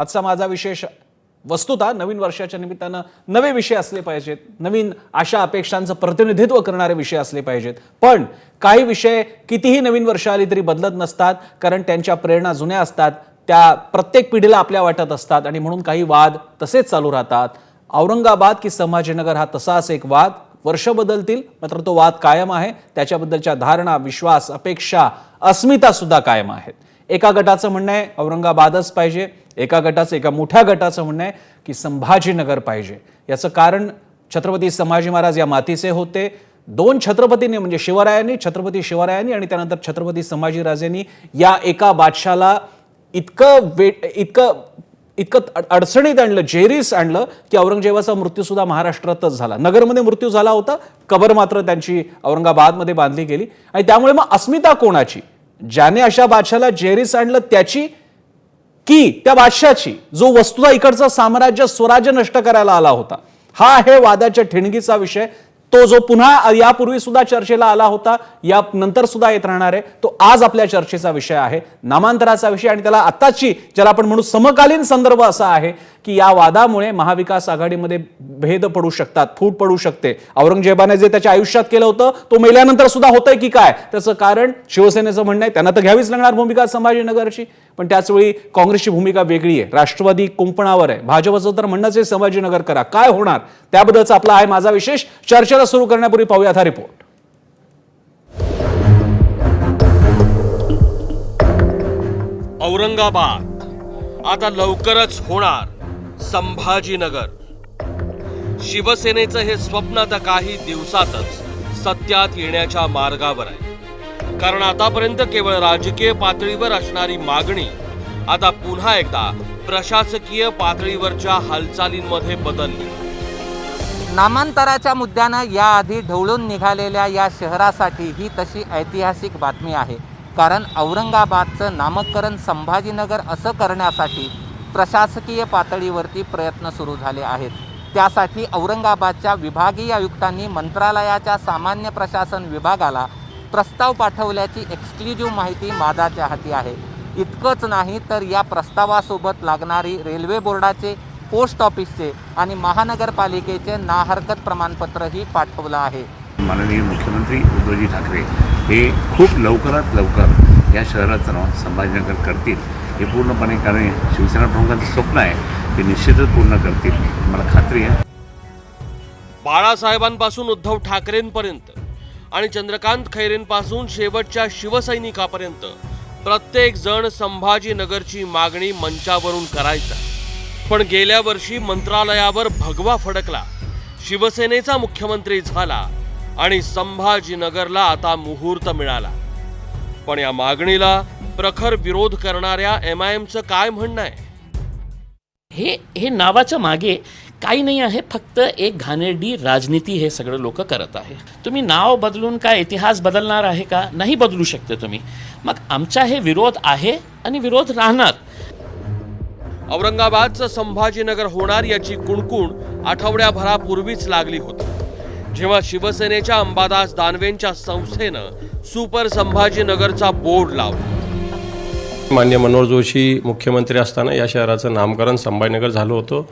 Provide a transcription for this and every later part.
आजचा माझा विशेष वस्तुतः नवीन वर्षाच्या निमित्तानं नवे विषय असले पाहिजेत, नवीन आशा अपेक्षांचं प्रतिनिधित्व करणारे विषय असले पाहिजेत. पण काही विषय कितीही नवीन वर्ष आली तरी बदलत नसतात, कारण त्यांच्या प्रेरणा जुन्या असतात, त्या प्रत्येक पिढीला आपल्या वाटत असतात आणि म्हणून काही वाद तसेच चालू राहतात. औरंगाबाद की संभाजीनगर हा तसाच एक वाद. वर्ष बदलतील मात्र तो वाद कायम आहे. त्याच्याबद्दलच्या धारणा, विश्वास, अपेक्षा, अस्मिता सुद्धा कायम आहेत. एका गटाचं म्हणणं आहे औरंगाबादच पाहिजे, एका मोठ्या गटाचं म्हणणं आहे की संभाजीनगर पाहिजे. याचं कारण छत्रपती संभाजी महाराज या मातीचे होते. दोन छत्रपतींनी म्हणजे छत्रपती शिवरायांनी आणि त्यानंतर छत्रपती संभाजीराजेंनी या एका बादशाला इतकं अडचणीत आणलं, जेरीस आणलं की औरंगजेबाचा मृत्यू सुद्धा महाराष्ट्रातच झाला. नगरमध्ये मृत्यू झाला होता, कबर मात्र त्यांची औरंगाबादमध्ये बांधली गेली. आणि त्यामुळे मग अस्मिता कोणाची? ज्याने अशा बादशाला जेरीस आणलं त्याची की त्या बादशाची, जो वस्तुतः इकडचं साम्राज्य स्वराज्य नष्ट करायला आला होता? हा आहे वादाच्या ठिणगीचा विषय. तो जो पुन्हा यापूर्वी सुद्धा चर्चेला आला होता, या नंतर सुद्धा येत राहणार आहे, तो आज आपल्या चर्चेचा विषय आहे, नामांतराचा विषय. आणि त्याला आताची, ज्याला आपण म्हणू समकालीन संदर्भ असा आहे की या वादामुळे महाविकास आघाडीमध्ये भेद पडू शकतात, फूट पडू शकते. औरंगजेबाने जे त्याच्या आयुष्यात केलं होतं तो मेल्यानंतर सुद्धा होतंय की काय? त्याचं कारण शिवसेनेचं म्हणणं आहे त्यांना तर घ्यावीच लागणार भूमिका संभाजीनगरची, पण त्याचवेळी काँग्रेसची भूमिका वेगळी आहे. राष्ट्रवादी कुंपणावर आहे. भाजपचं तर म्हणणंच आहे संभाजीनगर करा. काय होणार त्याबद्दलचा आपला आहे माझा विशेष. चर्चेला सुरू करण्यापूर्वी पाहूयात हा रिपोर्ट. औरंगाबाद आता लवकरच होणार संभाजीनगर. शिवसेनेचं हे स्वप्न आता काही दिवसातच सत्यात येण्याच्या मार्गावर आहे. कारण आतापर्यंत केवळ राजकीय पातळीवर असणारी मागणी आता पुन्हा एकदा प्रशासकीय पातळीवरच्या हालचालींमध्ये बदलली. नामांतराच्या मुद्द्यानं याआधी ढवळून निघालेल्या या शहरासाठी ही तशी ऐतिहासिक बातमी आहे. कारण औरंगाबादचं नामकरण संभाजीनगर असं करण्यासाठी प्रशासकीय पातळीवरती प्रयत्न सुरू झाले आहेत. त्यासाठी औरंगाबादच्या विभागीय आयुक्तांनी मंत्रालयाच्या सामान्य प्रशासन विभागाला प्रस्ताव पाठवल्याची एक्सक्लुझिव्ह माहिती माझ्याच्या हाती आहे. इतकंच नाही तर या प्रस्तावासोबत लागणारी रेल्वे बोर्डाचे, पोस्ट ऑफिसचे आणि महानगरपालिकेचे नाहरकत प्रमाणपत्रही पाठवलं आहे. माननीय मुख्यमंत्री उद्धवजी ठाकरे हे खूप लवकरात लवकर या शहराचं नाव संभाजीनगर करतील हे पूर्णपणे, कारण शिवसेना प्रमुखांचं स्वप्न आहे, ते निश्चितच पूर्ण करतील, मला खात्री आहे. बाळासाहेबांपासून उद्धव ठाकरेंपर्यंत आणि चंद्रकांत खैरेंपासून शेवटच्या शिवसैनिकापर्यंत प्रत्येक जण संभाजीनगरची मागणी मंचावरून करायचा. पण गेल्या वर्षी मंत्रालयावर भगवा फडकला, शिवसेनेचा मुख्यमंत्री झाला आणि संभाजीनगरला आता मुहूर्त मिळाला. पण या मागणीला प्रखर विरोध करणाऱ्या MIMचं काय म्हणणं आहे? हे नावाच्या मागे काही नाही आहे, फक्त एक घाणेरडी राजनीती हे सगळं लोक करत आहे. तुम्ही नाव बदलून काय इतिहास बदलणार आहे का? नाही बदलू शकते तुम्ही. मग आमचा हे विरोध आहे आणि विरोध राहणार. औरंगाबादचं संभाजीनगर होणार याची कुणकुण आठवड्याभरापूर्वीच लागली होती, जेव्हा शिवसेनेच्या अंबादास दानवेंच्या संस्थेनं सुपर संभाजीनगरचा बोर्ड लावला. मान्य मनोहर जोशी मुख्यमंत्री असताना या शहराचं नामकरण संभाजीनगर झालं होतं.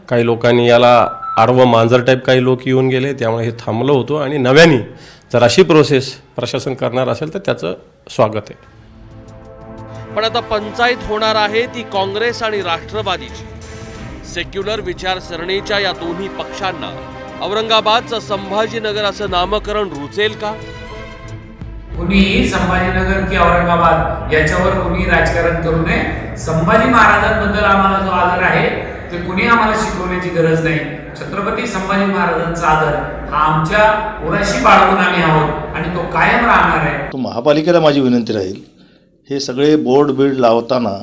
काही लोकांनी याला आडवं मांजर टाईप काही लोक येऊन गेले, त्यामुळे हे थांबलं होतं. आणि नव्याने जर अशी प्रोसेस प्रशासन करणार असेल तर त्याचं स्वागत आहे. पण आता पंचायत होणार आहे ती काँग्रेस आणि राष्ट्रवादीची. सेक्युलर विचारसरणीच्या या दोन्ही पक्षांना औरंगाबादचं संभाजीनगर असं नामकरण रुचेल का? कुणीही संभाजीनगर की औरंगाबाद याच्यावर कुणी राजकारण करू नये. संभाजी महाराजांबद्दल आम्हाला जो आदर आहे ते कुणी आम्हाला शिकवण्याची गरज नाही. छत्रपती संभाजी महाराजांचा आदर हा आमच्या उराशी बाळगून आम्ही आहोत आणि तो कायम राहणार आहे. तो महापालिकेला माझी विनंती राहील, हे सगळे बोर्ड बिल्ड लावताना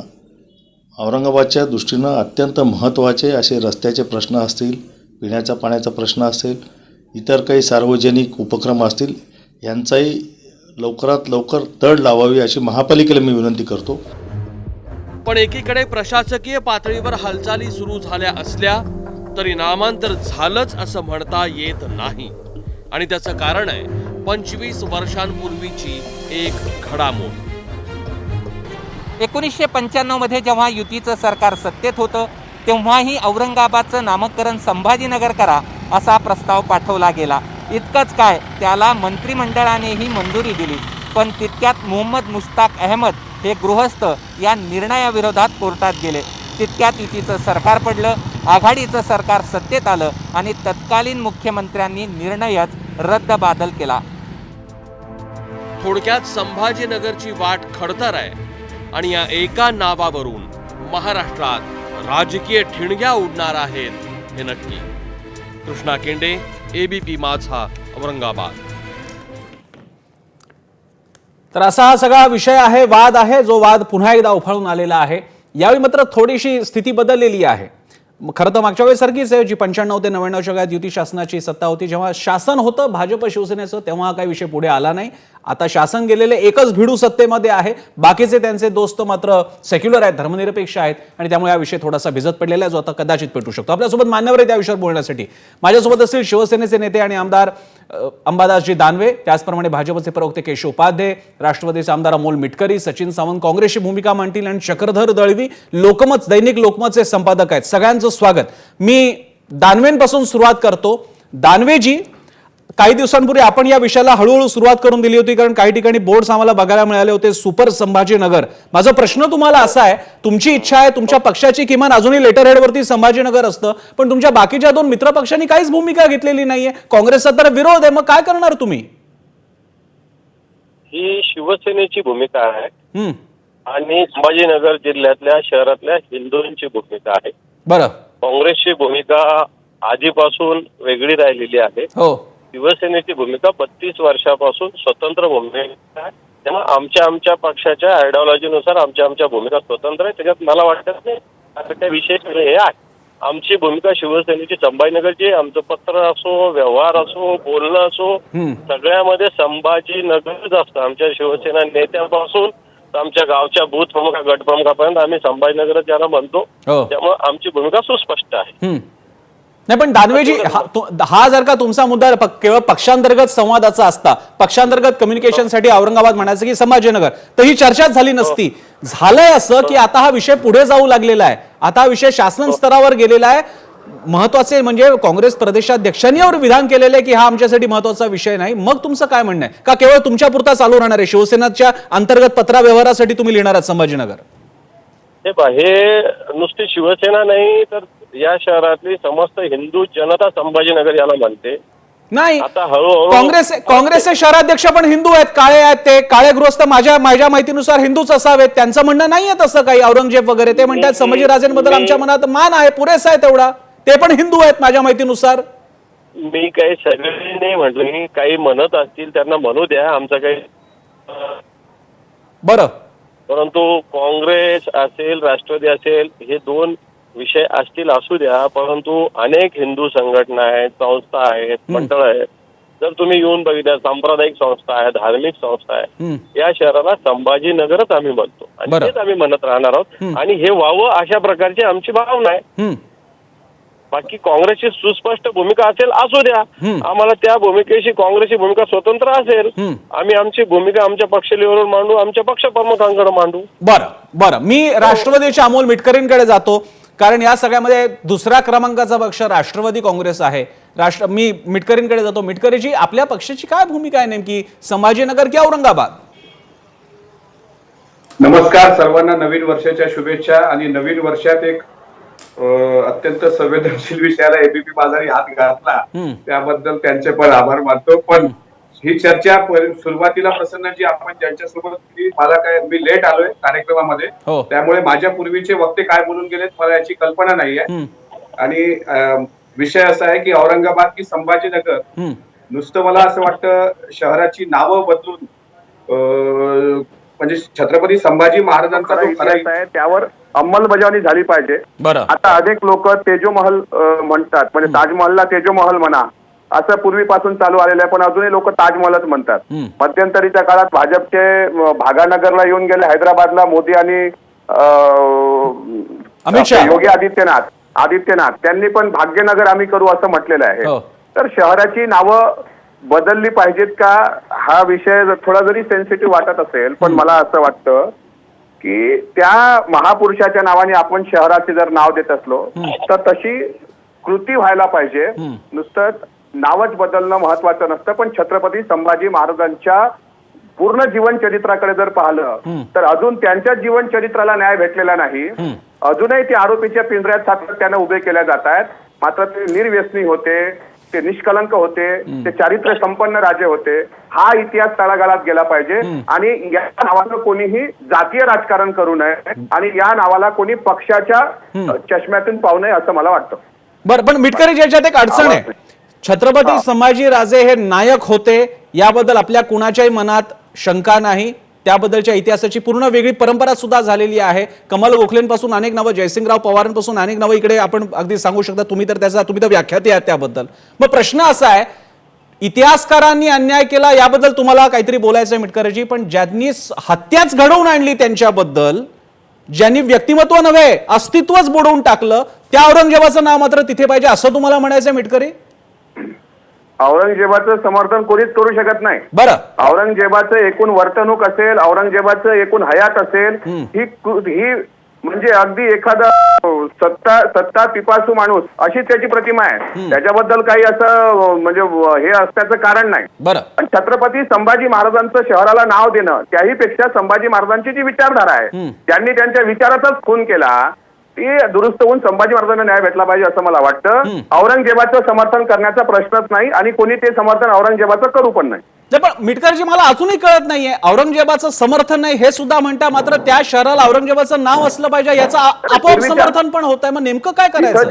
औरंगाबादच्या दृष्टीनं अत्यंत महत्त्वाचे असे रस्त्याचे प्रश्न असतील, पिण्याच्या पाण्याचा प्रश्न असेल, इतर काही सार्वजनिक उपक्रम असतील, यांचाही लवकरात लवकर तड लावावी अशी महापालिकेला मी विनंती करतो. पण एकीकडे प्रशासकीय पातळीवर हालचाली सुरू झाल्या असल्या तरी नामांतर झालंच असं म्हणता येत नाही. आणि त्याचं कारण आहे 25 वर्षांपूर्वीची एक घडामोड. 1995 मध्ये जेव्हा युतीचं सरकार सत्तेत होतं तेव्हाही औरंगाबादचं नामकरण संभाजीनगर करा असा प्रस्ताव पाठवला गेला. इतकंच काय, त्याला मंत्रिमंडळानेही मंजुरी दिली. पण तितक्यात मोहम्मद मुश्ताक अहमद हे गृहस्थ या निर्णयाविरोधात कोर्टात गेले. तितक्यात युतीचं सरकार पडलं, आघाडीचं सरकार सत्तेत आलं आणि तत्कालीन मुख्यमंत्र्यांनी निर्णयच रद्दबादल केला. थोडक्यात संभाजीनगरची वाट खडतर आहे आणि या एका नावावरून महाराष्ट्रात राजकीय ठिणग्या उडणार आहेत हे नक्की. कृष्णा केंडे, एबीपी माझा, औरंगाबाद. तर असा हा सगळा विषय आहे, वाद आहे, जो वाद पुन्हा एकदा उफाळून आलेला आहे. यावेळी मात्र थोडीशी स्थिती बदललेली आहे. खरं तर मागच्या वेळेसारखीच आहे, जी 95 ते 99च्या काळात युती शासनाची सत्ता होती, जेव्हा शासन होतं भाजप शिवसेनेचं, तेव्हा हा काही विषय पुढे आला नाही. आता शासन गेलेले एकच भिडू सत्तेमध्ये आहे, बाकीचे त्यांचे दोस्त मात्र सेक्युलर आहेत, धर्मनिरपेक्ष आहेत आणि त्यामुळे हा विषय थोडासा भिजत पडलेला आहे, जो आता कदाचित पेटू शकतो. आपल्यासोबत मान्यवर आहे त्या विषयावर बोलण्यासाठी. माझ्यासोबत असतील शिवसेनेचे नेते आणि आमदार अंबादासजी दानवे, त्याचप्रमाणे भाजपचे प्रवक्ते केशव उपाध्ये, राष्ट्रवादीचे आमदार अमोल मिटकरी, सचिन सावंत काँग्रेसची भूमिका मांडतील आणि चक्रधर दळवी लोकमत दैनिक लोकमतचे संपादक आहेत. सगळ्यांचं स्वागत. मी दानवेंपासून सुरुवात करतो. दानवेजी, काही दिवसांपूर्वी आपण या विषयाला हळूहळू सुरुवात करून दिली होती, कारण काही ठिकाणी बोर्ड्स आम्हाला बघायला मिळाले होते सुपर संभाजीनगर. माझा प्रश्न तुम्हाला असा आहे, तुमची इच्छा आहे, तुमच्या पक्षाची किमान अजूनही लेटर हेडवरती संभाजीनगर असतं, पण तुमच्या बाकीच्या दोन मित्र पक्षांनी काहीच भूमिका घेतलेली नाहीये. काँग्रेसचा तर विरोध आहे, मग काय करणार तुम्ही? ही शिवसेनेची भूमिका आहे आणि संभाजीनगर जिल्ह्यातल्या शहरातल्या हिंदूंची भूमिका आहे. बरं. काँग्रेसची भूमिका आधीपासून वेगळी राहिलेली आहे. हो. शिवसेनेची भूमिका 32 वर्षापासून स्वतंत्र भूमिका आहे. त्यामुळे आमच्या पक्षाच्या आयडिओलॉजीनुसार आमच्या भूमिका स्वतंत्र आहे. त्याच्यात मला वाटत नाही आता त्या विशेष हे आहे. आमची भूमिका शिवसेनेची संभाजीनगरची, आमचं पत्र असो, व्यवहार असो, बोलणं असो, सगळ्यामध्ये संभाजीनगरच असतं. आमच्या शिवसेना नेत्यापासून आमच्या गावच्या बूथ प्रमुख गट प्रमुखापर्यंत आम्ही संभाजीनगर ज्याला म्हणतो. त्यामुळे आमची भूमिका सुस्पष्ट आहे. नाही, पण दानवेजी, हा जर का तुमचा मुद्दा केवळ पक्षांतर्गत संवादाचा असता, पक्षांतर्गत कम्युनिकेशनसाठी औरंगाबाद म्हणायचं की संभाजीनगर, तर ही चर्चाच झाली नसती. झालंय असं की आता हा विषय पुढे जाऊ लागलेला आहे, आता हा विषय शासन स्तरावर गेलेला आहे. महत्वाचे म्हणजे काँग्रेस प्रदेशाध्यक्षांनी यावर विधान केलेलं आहे की हा आमच्यासाठी महत्वाचा विषय नाही. मग तुमचं काय म्हणणं आहे? का केवळ तुमच्या पुरता चालू राहणार आहे? शिवसेनेच्या अंतर्गत पत्रव्यवहारासाठी तुम्ही लिहिणार आहात संभाजीनगर? हे नुसती शिवसेना नाही तर या शहरातली समस्त हिंदू जनता संभाजीनगर याला म्हणते. नाही, आता हळूहळू काँग्रेसचे शहराध्यक्ष पण हिंदू आहेत, काळे आहेत, ते काळे गृहस्थ माझ्या माहितीनुसार हिंदूच असावेत. त्यांचं म्हणणं नाहीये तसं काही, औरंगजेब वगैरे. ते म्हणतात संभाजीराजेंबद्दल आमच्या मनात मान आहे, पुरेसा आहे तेवढा. ते पण हिंदू आहेत माझ्या माहितीनुसार. मी काही सगळे नाही म्हटलं, काही म्हणत असतील त्यांना म्हणू द्या, आमचं काही. बरं. परंतु काँग्रेस असेल, राष्ट्रवादी असेल, हे दोन विषय असतील असू द्या, परंतु अनेक हिंदू संघटना आहेत, संस्था आहेत, मंडळ आहेत. जर तुम्ही येऊन बघितल्या, सांप्रदायिक संस्था आहे, धार्मिक संस्था आहे, या शहराला संभाजीनगरच आम्ही म्हणतो आणि तेच आम्ही म्हणत राहणार आहोत. आणि हे व्हावं अशा प्रकारची आमची भावना आहे. बाकी काँग्रेसची सुस्पष्ट भूमिका असेल असू द्या, आम्हाला त्या भूमिकेशी काँग्रेसची भूमिका स्वतंत्र असेल, आम्ही आमची भूमिका आमच्या पक्ष लेवलवर मांडू, आमच्या पक्ष प्रमुखांकडे मांडू. बरं, मी राष्ट्रवादीच्या अमोल मिटकरींकडे जातो, कारण या सगळ्यामध्ये दुसऱ्या क्रमांकाचा पक्ष राष्ट्रवादी काँग्रेस आहे. मी मिटकरींकडे जातो. मिटकरीजी, आपल्या पक्षाची काय भूमिका आहे नेमकी, संभाजीनगर की औरंगाबाद? नमस्कार सर्वांना, नवीन वर्षाच्या शुभेच्छा. आणि नवीन वर्षात एक अत्यंत संवेदनशील विषयाला एबीपी माझाही हात घातला, त्याबद्दल त्यांचे पण आभार मानतो. पण ही चर्चा सुरुवातीला प्रसन्नजी आपण ज्यांच्यासोबत, मी लेट आलोय कार्यक्रमामध्ये, त्यामुळे माझ्या पूर्वीचे वक्ते काय बोलून गेलेत मला याची कल्पना नाहीये. आणि विषय असा आहे की औरंगाबाद की संभाजीनगर, नुसतं मला असं वाटतं शहराची नावं बदलून म्हणजे छत्रपती संभाजी महाराजांचा जो खरा आहे त्यावर अंमलबजावणी झाली पाहिजे. आता अनेक लोक तेजोमहल म्हणतात, म्हणजे ताजमहलला तेजोमहल म्हणा असं पूर्वीपासून चालू आलेलं आहे, पण अजूनही लोक ताजमहलच म्हणतात. मध्यंतरीच्या काळात भाजपचे भागानगरला येऊन गेले, हैदराबादला मोदी आणि योगी आदित्यनाथ त्यांनी पण भाग्यनगर आम्ही करू असं म्हटलेलं आहे. तर शहराची नावं बदलली पाहिजेत का, हा विषय थोडा जरी सेन्सिटिव्ह वाटत असेल, पण मला असं वाटतं की त्या महापुरुषाच्या नावाने आपण शहराचे जर नाव देत असलो तर तशी कृती व्हायला पाहिजे. नुसतं नावच बदलणं महत्वाचं नसतं, पण छत्रपती संभाजी महाराजांच्या पूर्ण जीवन चरित्राकडे जर पाहिलं तर अजून त्यांच्या जीवन चरित्राला न्याय भेटलेला नाही. अजूनही ते आरोपीच्या पिंजऱ्यात सातत्याने उभे केल्या जात आहेत. मात्र ते निर्व्यसनी होते, ते निष्कलंक होते, ते चारित्र्य संपन्न राजे होते. हा इतिहास तळागाळात गेला पाहिजे आणि या नावानं कोणीही जातीय राजकारण करू नये आणि या नावाला कोणी पक्षाच्या चष्म्यातून पाहू नये असं मला वाटतं. बरं, पण मिटकरी याच्यात एक अडचण आहे. छत्रपती संभाजी राजे हे नायक होते याबद्दल आपल्या कुणाच्याही मनात शंका नाही. त्याबद्दलच्या इतिहासाची पूर्ण वेगळी परंपरा सुद्धा झालेली आहे. कमल गोखलेंपासून अनेक नावं, जयसिंगराव पवारांपासून अनेक नावं इकडे आपण अगदी सांगू शकता. तुम्ही तर व्याख्याते आहात त्याबद्दल. मग प्रश्न असा आहे, इतिहासकारांनी अन्याय केला याबद्दल तुम्हाला काहीतरी बोलायचं आहे मिटकरजी, पण ज्यांनी हत्याच घडवून आणली त्यांच्याबद्दल, ज्यांनी व्यक्तिमत्व नव्हे अस्तित्वच बुडवून टाकलं, त्या औरंगजेबाचं नाव मात्र तिथे पाहिजे असं तुम्हाला म्हणायचं मिटकरी? औरंगजेबाचं समर्थन कोणीच करू शकत नाही. बरं, औरंगजेबाचं एकूण वर्तणूक असेल, औरंगजेबाचं एकूण हयात असेल, ही म्हणजे अगदी एखादा सत्ता पिपासू माणूस अशी त्याची प्रतिमा आहे. त्याच्याबद्दल काही असं म्हणजे हे असण्याचं कारण नाही. बरं, पण छत्रपती संभाजी महाराजांचं शहराला नाव देणं, त्याही पेक्षा संभाजी महाराजांची जी विचारधारा आहे, त्यांनी त्यांच्या विचाराचाच खून केला, ती दुरुस्त होऊन संभाजी महाराजांना न्याय भेटला पाहिजे असं मला वाटतं. औरंगजेबाचं समर्थन करण्याचा प्रश्नच नाही आणि कोणी ते समर्थन औरंगजेबाचं करू पण नाही. पण मिटकरजी मला अजूनही कळत नाहीये, औरंगजेबाचं समर्थन नाही हे सुद्धा म्हणता, मात्र त्या शहराला औरंगजेबाचं नाव असलं पाहिजे याचं आपोआप समर्थन पण होत आहे. मग नेमकं काय करायचं?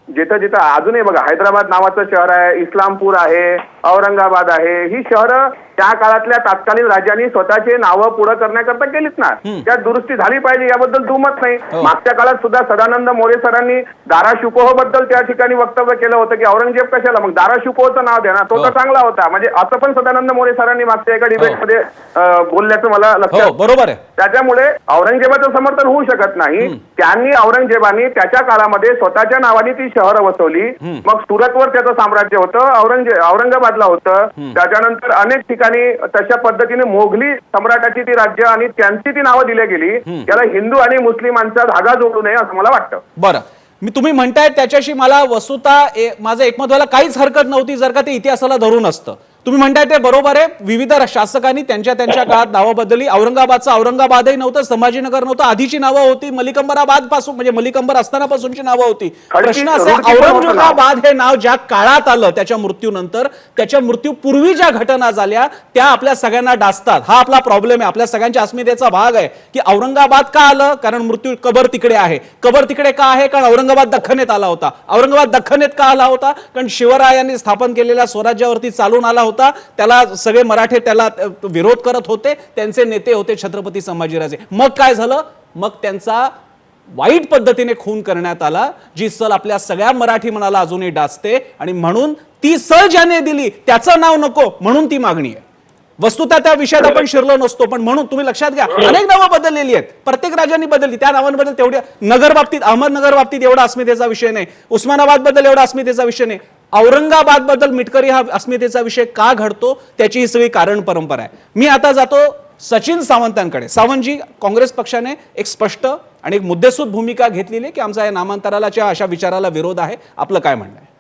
जिथं जिथं अजूनही बघा, हैदराबाद नावाचं शहर आहे, इस्लामपूर आहे, औरंगाबाद आहे, ही शहरं त्या काळातल्या तत्कालीन राजांनी स्वतःचे नावं पुढे करण्याकरता केलीच ना. त्यात दुरुस्ती झाली पाहिजे याबद्दल दुमत नाही. मागच्या काळात सुद्धा सदानंद मोरे सरांनी दाराशिकोह बद्दल त्या ठिकाणी वक्तव्य केलं होतं की औरंगजेब कशाला, मग दाराशिकोहचं नाव द्या ना, तो तर चांगला होता. म्हणजे असं पण सदानंद मोरे सरांनी मागच्या एका डिबेटमध्ये बोलल्याचं मला लक्षात. बरोबर आहे. त्याच्यामुळे औरंगजेबाचं समर्थन होऊ शकत नाही. त्यांनी औरंगजेबानी त्याच्या काळामध्ये स्वतःच्या नावाने ती शहरं वसवली. मग सुरतवर त्याचं साम्राज्य होतं, औरंगाबादला होतं. त्याच्यानंतर अनेक ठिकाणी तशा पद्धतीने मोघली सम्राटाची ती राज्य आणि त्यांची ती नावं दिली गेली. त्याला हिंदू आणि मुस्लिमांचा धागा जोडू नये असं मला वाटतं. बरं, तुम्ही म्हणताय त्याच्याशी मला वस्तुतः माझं एकमत व्हायला काहीच हरकत नव्हती जर का ते इतिहासाला धरून असतं. तुम्ही म्हणताय ते बरोबर आहे. विविध शासकांनी त्यांच्या काळात नावं बदलली. औरंगाबादचं औरंगाबादही नव्हतं, संभाजीनगर नव्हतं, आधीची नावं होती, मलिकंबराबाद पासून म्हणजे मलिकंबर असतानापासूनची नावं होती. प्रश्न असा, औरंगाबाद हे नाव ज्या काळात आलं त्याच्या मृत्यूनंतर, त्याच्या मृत्यूपूर्वी ज्या घटना झाल्या त्या आपल्या सगळ्यांना डासतात. हा आपला प्रॉब्लेम आहे, आपल्या सगळ्यांच्या अस्मितेचा भाग आहे की औरंगाबाद का आलं, कारण मृत्यू कबर तिकडे आहे. कबर तिकडे का आहे, कारण औरंगाबाद दख्खनेत आला होता. औरंगाबाद दख्खनेत का आला होता, कारण शिवरायांनी स्थापन केलेल्या स्वराज्यावरती चालून आला होता. त्याला सगळे मराठे त्याला विरोध करत होते, त्यांचे नेते होते छत्रपती संभाजीराजे. मग काय झालं, मग त्यांचा वाईट पद्धतीने खून करण्यात आला, जी सल आपल्या सगळ्या मराठी मनाला अजूनही डासते. आणि म्हणून ती सल ज्याने दिली त्याचं नाव नको म्हणून ती मागणी आहे. वस्तुतः त्या विषयात आपण शिरलो नसतो, पण म्हणून तुम्ही लक्षात घ्या, अनेक नावं बदललेली आहेत, प्रत्येक राज्यांनी बदलली. त्या नावांबद्दल तेवढ्या नगर बाबतीत, अहमदनगर बाबतीत एवढा अस्मितेचा विषय नाही, उस्मानाबाद बद्दल एवढा अस्मितेचा विषय नाही. औरंगाबाद बद्दल मिटकरी हा अस्मितेचा विषय का घडतो त्याची ही सगळी कारण परंपरा आहे. मी आता जातो सचिन सावंतांकडे. सावंतजी, काँग्रेस पक्षाने एक स्पष्ट आणि एक मुद्देसूद भूमिका घेतलेली की आमचा या नामांतराच्या अशा विचाराला विरोध आहे. आपलं काय म्हणणं आहे?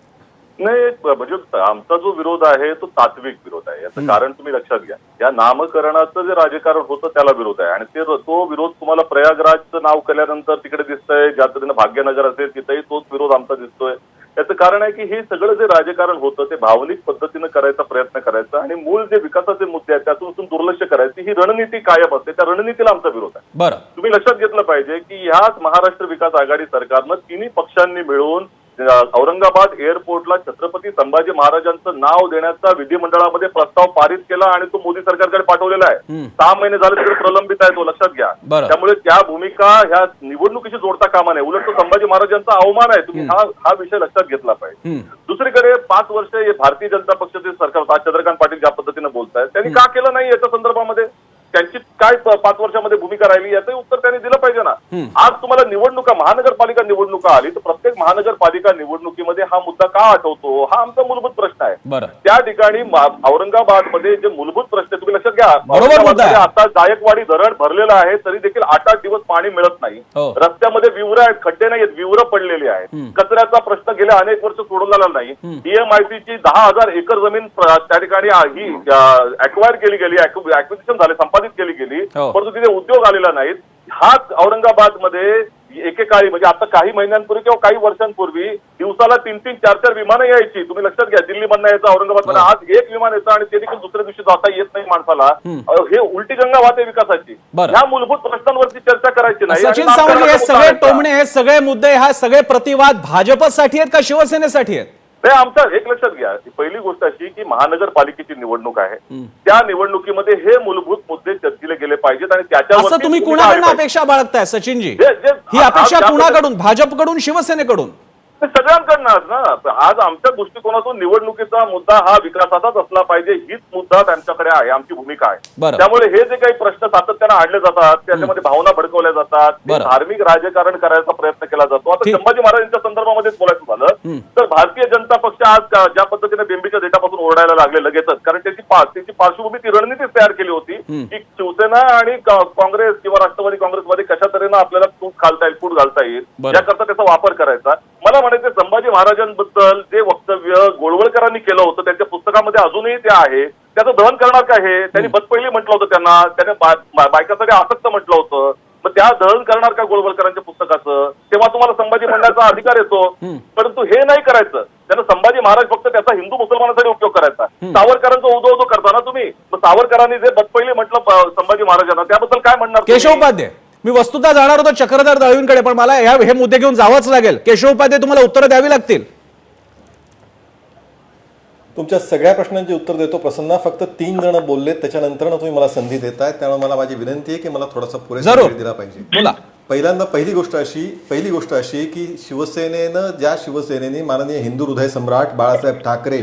नाही, म्हणजे आमचा जो विरोध आहे तो तात्विक विरोध आहे. याचं कारण तुम्ही लक्षात घ्या, या नामकरणाचं जे राजकारण होतं त्याला विरोध आहे आणि तो विरोध तुम्हाला प्रयागराजचं नाव केल्यानंतर तिकडे दिसतंय, ज्या पद्धतीनं भाग्यनगर असेल तिथेही तोच विरोध आमचा दिसतोय. याचं कारण आहे की हे सगळं जे राजकारण होतं ते भावनिक पद्धतीनं करायचा प्रयत्न करायचा आणि मूळ जे विकासाचे मुद्दे आहेत त्यातून दुर्लक्ष करायची ही रणनीती कायम असते. त्या रणनीतीला आमचा विरोध आहे. बरं, तुम्ही लक्षात घेतलं पाहिजे की ह्याच महाराष्ट्र विकास आघाडी सरकारनं तिन्ही पक्षांनी मिळून औरंगाबाद एअरपोर्टला छत्रपती संभाजी महाराजांचं नाव देण्याचा विधिमंडळामध्ये प्रस्ताव पारित केला आणि तो मोदी सरकारकडे पाठवलेला आहे. 6 महिने झाले तरी प्रलंबित आहे तो, लक्षात घ्या. त्यामुळे त्या भूमिका ह्या निवडणुकीशी जोडता कामा नये, उलट तो संभाजी महाराजांचा अवमान आहे. तुम्ही हा विषय लक्षात घेतला पाहिजे. दुसरीकडे 5 वर्ष हे भारतीय जनता पक्षाचे सरकार, चंद्रकांत पाटील ज्या पद्धतीने बोलतायत त्यांनी का केलं नाही याच्या संदर्भामध्ये? त्यांची काय 5 वर्षामध्ये भूमिका राहिली याचंही उत्तर त्यांनी दिलं पाहिजे ना. आज तुम्हाला निवडणुका, महानगरपालिका निवडणुका आली तर प्रत्येक महानगरपालिका निवडणुकीमध्ये हा मुद्दा का आठवतो, हा आमचा मूलभूत प्रश्न आहे. बरं. त्या ठिकाणी औरंगाबादमध्ये जे मूलभूत प्रश्न तुम्ही लक्षात घ्या, बरोबर मुद्दा आहे. औरंगाबादमध्ये आता जायकवाडी धरण भरलेलं आहे तरी देखील 8-8 दिवस पाणी मिळत नाही. हो. रस्त्यामध्ये विवरं आहेत, खड्डे नाहीत, विवरं पडलेली आहेत. कचऱ्याचा प्रश्न गेल्या अनेक वर्ष सोडवलेला नाही. DMICची 10,000 एकर जमीन त्या ठिकाणी ही अक्वायर केली गेली, ऍक्विजिशन झाले, संपादित केली गेली, हो. परंतु तिथे उद्योग आलेला नाहीत. हाच औरंगाबादमध्ये एकेकाळी म्हणजे आता काही महिन्यांपूर्वी किंवा काही वर्षांपूर्वी दिवसाला 3-3, 4-4 विमानं यायची. तुम्ही लक्षात घ्या, दिल्लीमधनं यायचं औरंगाबादमध्ये, आज एक विमान येतं आणि ते देखील दुसऱ्या दिवशी जाता येत नाही माणसाला. हे उलटी गंगा वाहते विकासाची. ह्या मूलभूत प्रश्नांवरती चर्चा करायची नाही. सचिन सावंत, हे सगळे टोमणे, हे सगळे मुद्दे, हा सगळे प्रतिवाद भाजपसाठी आहेत का शिवसेनेसाठी आहेत? नाही, आमचा एक लक्षात घ्या, पहिली गोष्ट अशी की महानगरपालिकेची निवडणूक आहे. त्या निवडणुकीमध्ये हे मूलभूत मुद्दे चर्चिले गेले पाहिजेत आणि त्याच्यावर असं तुम्ही कुणाकडून अपेक्षा बाळगताय सचिनजी? ही अपेक्षा कुणाकडून? भाजपकडून, शिवसेनेकडून? सगळ्यांकडनं ना. आज आमच्या दृष्टिकोनातून निवडणुकीचा मुद्दा हा विकासाचाच असला पाहिजे, हीच मुद्दा त्यांच्याकडे आहे, आमची भूमिका आहे. त्यामुळे हे जे काही प्रश्न सातत्यानं आणले जातात, त्याच्यामध्ये भावना भडकवल्या जातात, धार्मिक राजकारण करायचा प्रयत्न केला जातो. आता संभाजी महाराजांच्या संदर्भामध्येच बोलायचं झालं तर भारतीय जनता पक्ष आज ज्या पद्धतीने बेंबीच्या देठापासून ओरडायला लागले लगेचच, कारण त्याची पार्श्वभूमी ती रणनीतीच तयार केली होती की शिवसेना आणि काँग्रेस किंवा राष्ट्रवादी काँग्रेसमध्ये कशा तऱ्हेनं आपल्याला फूट घालता येईल याकरता त्याचा वापर करायचा. मला म्हणायचं, संभाजी महाराजांबद्दल जे वक्तव्य गोळवळकरांनी केलं होतं त्यांच्या पुस्तकामध्ये अजूनही ते आहे. त्याचं दहन करणार काय? हे त्यांनी बदपैली म्हटलं होतं, त्याने बायकांसाठी आसक्त म्हटलं होतं. मग त्या दहन करणार का गोळवळकरांच्या पुस्तकाचं? तेव्हा तुम्हाला संभाजी म्हणण्याचा अधिकार येतो. परंतु हे नाही करायचं. त्यांना संभाजी महाराज फक्त त्याचा हिंदू मुसलमानांसाठी उपयोग करायचा. सावरकरांचा उदो करता ना तुम्ही. मग सावरकरांनी जे बदपैली म्हटलं संभाजी महाराजांना, त्याबद्दल काय म्हणणार? केशव उपाध्ये, मी वस्तुतः जाणार होतो चक्रधर दळवींकडे, पण मला हे मुद्दे घेऊन जावंच लागेल. केशव उपाध्ये, तुम्हाला उत्तरं द्यावी लागतील. तुमच्या सगळ्या प्रश्नांची उत्तर देतो प्रसन्न. फक्त 3 जण बोललेत, त्याच्यानंतर तुम्ही मला संधी देताय, त्यामुळे मला माझी विनंती आहे की मला थोडासा पुरेसा वेळ दिला पाहिजे. बोला. पहिल्यांदा पहिली गोष्ट अशी की शिवसेनेने माननीय हिंदू हृदय सम्राट बाळासाहेब ठाकरे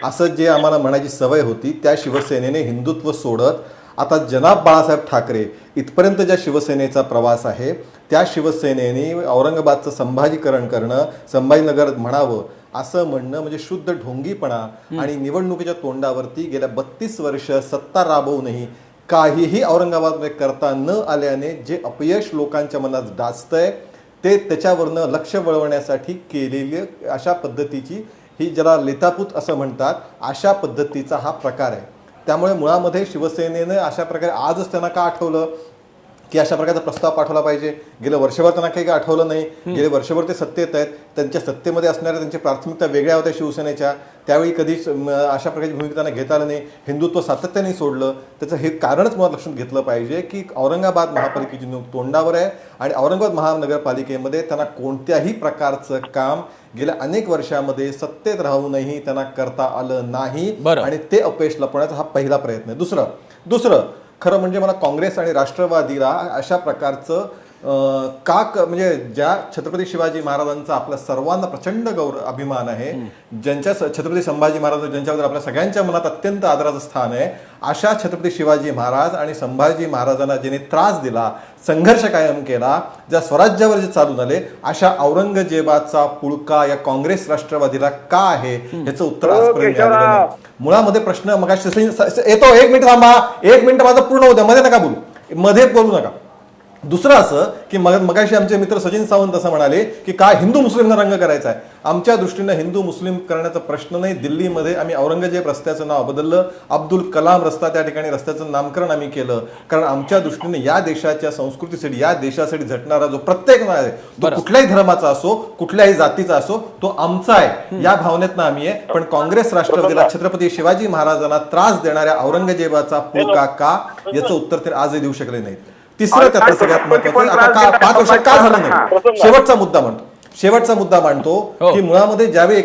असं जे आम्हाला म्हणायची सवय होती, त्या शिवसेनेने हिंदुत्व सोडत आता जनाब बाळासाहेब ठाकरे इथपर्यंत ज्या शिवसेनेचा प्रवास आहे, त्या शिवसेनेने औरंगाबादचं संभाजीकरण करणं, संभाजीनगर म्हणावं असं म्हणणं म्हणजे शुद्ध ढोंगीपणा. आणि निवडणुकीच्या तोंडावरती गेल्या 32 वर्ष सत्ता राबवूनही काहीही औरंगाबादमध्ये करता न आल्याने जे अपयश लोकांच्या मनात डाचतंय ते त्याच्यावरनं लक्ष वळवण्यासाठी केलेली अशा पद्धतीची, ही ज्याला लेतापूत असं म्हणतात, अशा पद्धतीचा हा प्रकार आहे. त्यामुळे मुळामध्ये शिवसेनेनं अशा प्रकारे आजच त्यांना का आठवलं की अशा प्रकारचा प्रस्ताव पाठवला पाहिजे? गेलं वर्षभर त्यांना काही आठवलं नाही. गेले वर्षभर ते सत्तेत आहेत, त्यांच्या सत्तेमध्ये असणाऱ्या त्यांच्या प्राथमिकता वेगळ्या होत्या शिवसेनेच्या. त्यावेळी कधीच अशा प्रकारची भूमिका त्यांना घेता आलं नाही. हिंदुत्व सातत्याने सोडलं. त्याचं हे कारणच मला लक्षात घेतलं पाहिजे की औरंगाबाद महापालिकेची तोंडावर आहे आणि औरंगाबाद महानगरपालिकेमध्ये त्यांना कोणत्याही प्रकारचं काम गेल्या अनेक वर्षामध्ये सत्तेत राहूनही त्यांना करता आलं नाही आणि ते अपयश लपवण्याचा हा पहिला प्रयत्न आहे. दुसरं खरं म्हणजे मला काँग्रेस आणि राष्ट्रवादीला अशा प्रकारचं म्हणजे ज्या छत्रपती शिवाजी महाराजांचा आपल्या सर्वांना प्रचंड अभिमान आहे, ज्यांच्या छत्रपती संभाजी महाराज ज्यांच्याबद्दल आपल्या सगळ्यांच्या मनात अत्यंत आदराचं स्थान आहे, अशा छत्रपती शिवाजी महाराज आणि संभाजी महाराजांना ज्यांनी त्रास दिला, संघर्ष कायम केला, ज्या स्वराज्यावर जे चालून आले, अशा औरंगजेबाचा पुळका या काँग्रेस राष्ट्रवादीला का आहे याचं उत्तर आजपर्यंत मिळालेलं नाही. मुळामध्ये प्रश्न मग येतो, 1 मिनिट थांबा, 1 मिनिट माझं पूर्ण होतं, मध्ये बोलू नका. दुसरं असं की मगाशी आमचे मित्र सचिन सावंत असं म्हणाले की काय हिंदू मुस्लिमना रंग करायचा आहे. आमच्या दृष्टीनं हिंदू मुस्लिम करण्याचा प्रश्न नाही. दिल्लीमध्ये आम्ही औरंगजेब रस्त्याचं नाव बदललं, अब्दुल कलाम रस्ता त्या ठिकाणी रस्त्याचं नामकरण आम्ही केलं, कारण आमच्या दृष्टीने या देशाच्या संस्कृतीसाठी, या देशासाठी झटणारा जो प्रत्येक नाव आहे, तो कुठल्याही धर्माचा असो, कुठल्याही जातीचा असो, तो आमचा आहे, या भावनेतनं आम्ही आहे. पण काँग्रेस राष्ट्रवादीला छत्रपती शिवाजी महाराजांना त्रास देणाऱ्या औरंगजेबाचा पुळका का, याचं उत्तर ते आजही देऊ शकले नाहीत. तिसरं त्यातलं सगळ्यात महत्वाचं, आता 5 वर्षात का झालं नाही, शेवटचा मुद्दा मांडतो की मुळामध्ये ज्यावेळी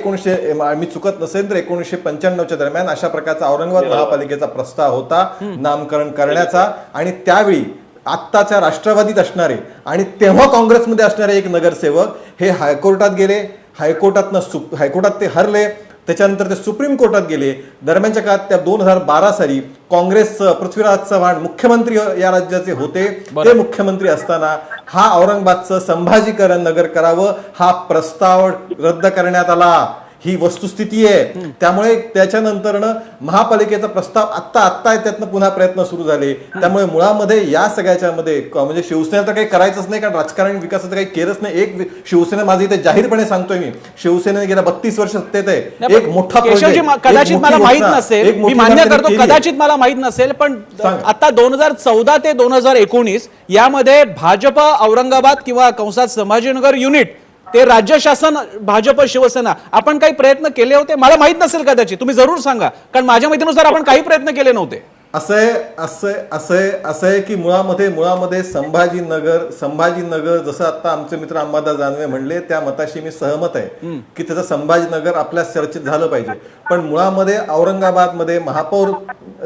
मी चुकत नसेल तर 1995च्या दरम्यान अशा प्रकारचा औरंगाबाद महापालिकेचा प्रस्ताव होता नामकरण करण्याचा, आणि त्यावेळी आत्ताच्या राष्ट्रवादीत असणारे आणि तेव्हा काँग्रेसमध्ये असणारे एक नगरसेवक हे हायकोर्टात गेले, हायकोर्टात ते हरले, त्याच्यानंतर ते सुप्रीम कोर्टात गेले. दरम्यानच्या काळात त्या 2012 साली काँग्रेस पृथ्वीराज चव्हाण मुख्यमंत्री या राज्याचे होते. ते मुख्यमंत्री असताना हा औरंगाबादचं संभाजीकरण नगर करावं हा प्रस्ताव रद्द करण्यात आला. ही वस्तुस्थिती आहे. त्यामुळे त्याच्यानंतरनं महापालिकेचा प्रस्ताव आत्ता आहे, त्यातनं पुन्हा प्रयत्न सुरू झाले. त्यामुळे मुळामध्ये या सगळ्याच्या मध्ये म्हणजे शिवसेनेला तर काही करायचंच नाही, कारण राजकारण विकासाचं काही केलंच नाही. एक शिवसेना माझं इथे जाहीरपणे सांगतोय मी, शिवसेनेने गेल्या 32 वर्ष सत्तेत आहे. एक मोठा केशवजी, कदाचित मला माहित नसेल, मी मान्य करतो कदाचित मला माहित नसेल, पण आता 2014 ते 2019 यामध्ये भाजप औरंगाबाद किंवा कंसात संभाजीनगर युनिट ते राज्य शासन भाजप शिवसेना आपण काही प्रयत्न केले होते? मला माहित नसेल, कदाचित तुम्ही जरूर सांगा, कारण माझ्या माहितीनुसार आपण काही प्रयत्न केले नव्हते. असं आहे की मुळामध्ये संभाजीनगर जसं आता आमचे मित्र अंबादास दानवे म्हणले त्या मताशी मी सहमत आहे की त्याचं संभाजीनगर आपल्या चर्चेत झालं पाहिजे. पण मुळामध्ये औरंगाबादमध्ये महापौर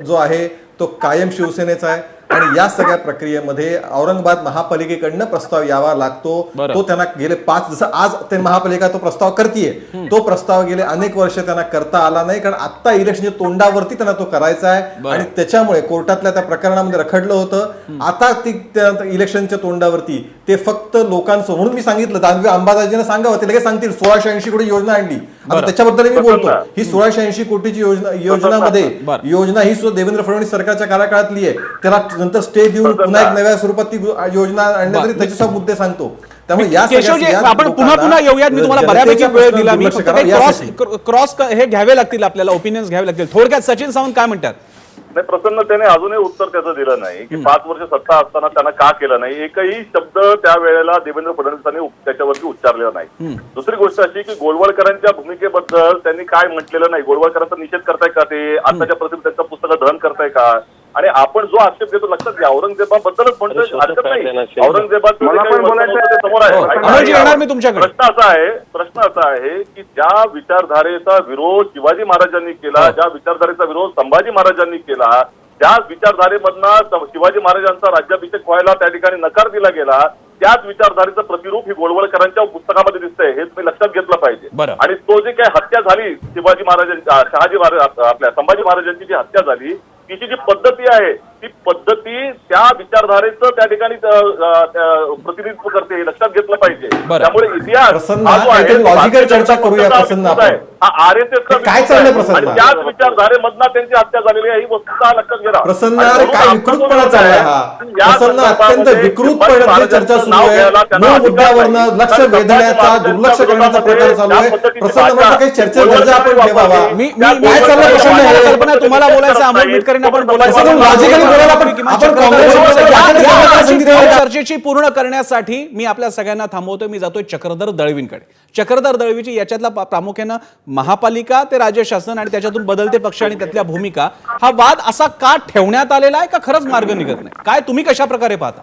जो आहे तो कायम शिवसेनेचा आहे आणि या सगळ्या प्रक्रियेमध्ये औरंगाबाद महापालिकेकडनं प्रस्ताव यावा लागतो. तो त्यांना गेले 5 जसं आज ते महापालिका तो प्रस्ताव करतीये, तो प्रस्ताव गेले अनेक वर्ष त्यांना करता आला नाही, कारण आता इलेक्शनच्या तोंडावरती त्यांना तो करायचा आहे आणि त्याच्यामुळे कोर्टातल्या त्या प्रकरणामध्ये रखडलं होतं. आता ती इलेक्शनच्या तोंडावरती ते फक्त लोकांसमोर, म्हणून मी सांगितलं दानवे अंबादाजीने सांगावं, ते लगेच सांगतील 1680 कोटी योजना आणली. आता त्याच्याबद्दल मी बोलतो. ही 1680 कोटीची योजनामध्ये योजना ही सुद्धा देवेंद्र फडणवीस सरकारच्या कार्यकाळातली आहे. त्याला नंतर स्टे देऊन पुन्हा एक नव्या स्वरूपात ती योजना आणल्या तरी त्याचे सब मुद्दे सांगतो. त्यामुळे या आपण पुन्हा येऊयात. मी तुम्हाला बऱ्यापैकी वेळ दिला. मी क्रॉस हे घ्यावे लागतील, आपल्याला ओपिनियन्स घ्यावे लागतील. थोडक्यात सचिन सावंत काय म्हणतात? नाही, प्रसन्न त्याने अजूनही उत्तर त्याचं दिलं नाही की 5 वर्ष सत्ता असताना त्यांना का केलं नाही. एकही शब्द त्यावेळेला देवेंद्र फडणवीसांनी त्याच्यावरती उच्चारलेला नाही. दुसरी गोष्ट अशी की गोळवळकरांच्या भूमिकेबद्दल त्यांनी काय म्हटलेलं नाही. गोळवळकरांचा निषेध करताय का ते? आताच्या प्रतिमा त्यांचं पुस्तकं दहन करताय का? आणि आपण जो आक्षेप देतो लक्षात घ्या, औरंगजेबाबद्दलच म्हणतोय, हरकत नाही. औरंगजेबाचं समोर आहे. प्रश्न असा आहे की ज्या विचारधारेचा विरोध शिवाजी महाराजांनी केला, ज्या विचारधारेचा विरोध संभाजी महाराजांनी केला, ज्या विचारधारेमधनं शिवाजी महाराजांचा राज्याभिषेक व्हायला त्या ठिकाणी नकार दिला गेला, त्याच विचारधारेचं प्रतिरूप ही गोळवळकरांच्या पुस्तकामध्ये दिसतंय. हे तुम्ही लक्षात घेतलं पाहिजे. आणि तो जे काही हत्या झाली शिवाजी महाराजांची, आपल्या संभाजी महाराजांची जी हत्या झाली, तिची जी पद्धती आहे ती पद्धती त्या विचारधारेचं त्या ठिकाणी प्रतिनिधित्व करते, हे लक्षात घेतलं पाहिजे. त्यामुळे इतिहास लॉजिकल चर्चा करूया प्रसन्न. हा RSS काय चाललंय प्रसन्न? आणि त्याच विचारधारेमधनं त्यांची हत्या झालेली आहे, ही वस्तुता लक्षात घ्या. प्रसन्न काय विकृतपणा चाललाय हा? प्रसन्न अत्यंत विकृतपणे चर्चा सुरू आहे. मूळ मुद्द्यावरनं लक्ष वेधण्याचा, दुर्लक्ष करण्याचा प्रकार चालू आहे. प्रसन्न म्हणतो काही चर्चेत दर्जा आपण ठेवावा. काय चाललंय प्रसन्न? कल्पना तुम्हाला बोलायचं, अमोल मिटकरींना पण बोलायचं. लॉजिकली चर्चेची पूर्ण करण्यासाठी मी आपल्या सगळ्यांना थांबवतोय. मी जातोय चक्रधर दळवींकडे. चक्रधर दळवीची याच्यातला प्रामुख्यानं महापालिका ते राज्य शासन आणि त्याच्यातून बदलते पक्ष आणि त्यातल्या भूमिका, हा वाद असा का ठेवण्यात आलेला आहे का खरंच मार्ग निघत नाही? काय तुम्ही कशा प्रकारे पाहता?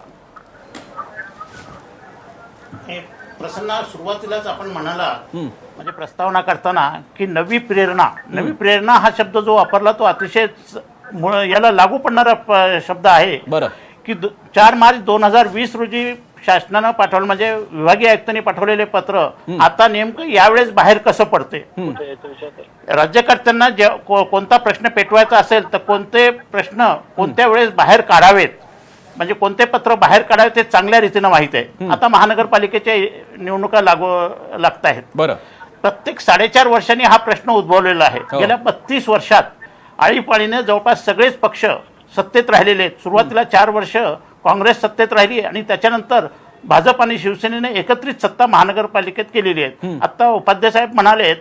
प्रसन्न, सुरुवातीलाच आपण म्हणाला म्हणजे प्रस्तावना करताना की नवी प्रेरणा हा शब्द जो वापरला तो अतिशय याला लागू पडणारा शब्द आहे. बरं की 4 मार्च 2020 रोजी शासनानं पाठवलं, म्हणजे विभागीय आयुक्तांनी पाठवलेले पत्र आता नेमकं यावेळेस बाहेर कसं पडते. राज्यकर्त्यांना कोणता प्रश्न पेटवायचा असेल तर कोणते प्रश्न कोणत्या वेळेस बाहेर काढावेत, म्हणजे कोणते पत्र बाहेर काढावे ते चांगल्या रीतीनं माहित आहे. आता महानगरपालिकेच्या निवडणुका लागत आहेत. बरं, प्रत्येक 4.5 वर्षांनी हा प्रश्न उद्भवलेला आहे. गेल्या 32 वर्षात आळीपाळीने जवळपास सगळेच पक्ष सत्तेत राहिलेले आहेत. सुरुवातीला 4 वर्ष काँग्रेस सत्तेत राहिली आणि त्याच्यानंतर भाजप आणि शिवसेनेने एकत्रित सत्ता महानगरपालिकेत केलेली आहे. आता उपाध्याय साहेब म्हणालेत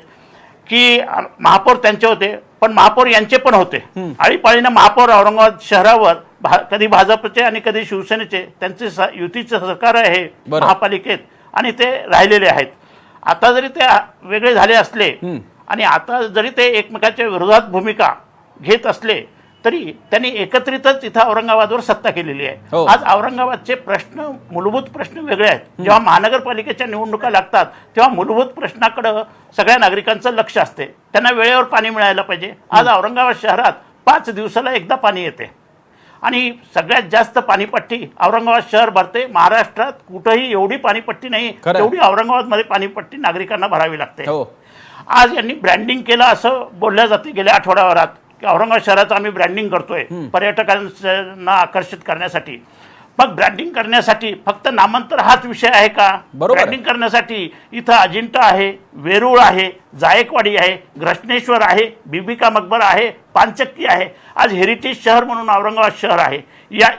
की महापौर त्यांचे होते, पण महापौर यांचे पण होते. आळीपाळीने महापौर औरंगाबाद शहरावर कधी भाजपचे आणि कधी शिवसेनेचे, त्यांचे युतीचे सरकार आहे महापालिकेत आणि ते राहिलेले आहेत. आता जरी ते वेगळे झाले असले आणि आता जरी ते एकमेकांच्या विरोधात भूमिका घेत असले तरी त्यांनी एकत्रितच इथं औरंगाबादवर सत्ता केलेली आहे. आज औरंगाबादचे प्रश्न, मूलभूत प्रश्न वेगळे आहेत. जेव्हा महानगरपालिकेच्या निवडणुका लागतात तेव्हा मूलभूत प्रश्नाकडे सगळ्या नागरिकांचं लक्ष असते. त्यांना वेळेवर पाणी मिळायला पाहिजे. आज औरंगाबाद शहरात 5 दिवसाला एकदा पाणी येते आणि सगळ्यात जास्त पाणीपट्टी औरंगाबाद शहर भरते. महाराष्ट्रात कुठंही एवढी पाणीपट्टी नाही, एवढी औरंगाबादमध्ये पाणीपट्टी नागरिकांना भरावी लागते. आज यांनी ब्रँडिंग केलं असं बोलल्या जाते गेल्या आठवड्याभरात की औरंगाबाद शहराचं आम्ही ब्रँडिंग करतोय पर्यटकांना आकर्षित करण्यासाठी. मग ब्रँडिंग करण्यासाठी फक्त नामांतर हाच विषय आहे का? ब्रँडिंग करण्यासाठी इथं अजिंठा आहे, वेरूळ आहे, जायकवाडी आहे, घृष्णेश्वर आहे, बिबिका मकबरा आहे, पानचक्की आहे. आज हेरिटेज शहर म्हणून औरंगाबाद शहर आहे.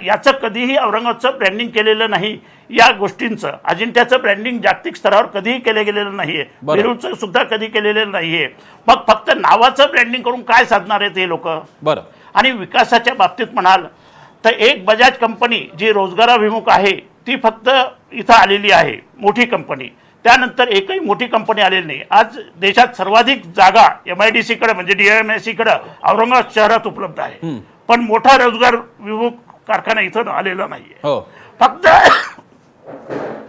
याचं कधीही औरंगाबादचं ब्रँडिंग केलेलं नाही. या गोष्टींचं अजिंठ्याचं ब्रँडिंग जागतिक स्तरावर कधीही केलं गेलेलं नाहीये, वेरूळचं सुद्धा कधी केलेलं नाहीये. मग फक्त नावाचं ब्रँडिंग करून काय साधणार आहेत हे लोक? बरं. आणि विकासाच्या बाबतीत म्हणाल तर एक बजाज कंपनी जी रोजगाराभिमुख आहे ती फक्त इथं आलेली आहे, मोठी कंपनी. त्यानंतर एकही मोठी कंपनी आलेली नाही. आज देशात सर्वाधिक जागा MIDC कडे म्हणजे DIMSC कडे औरंगाबाद शहरात उपलब्ध आहे, पण मोठा रोजगार विमुख कारखाना इथं आलेला नाहीये. फक्त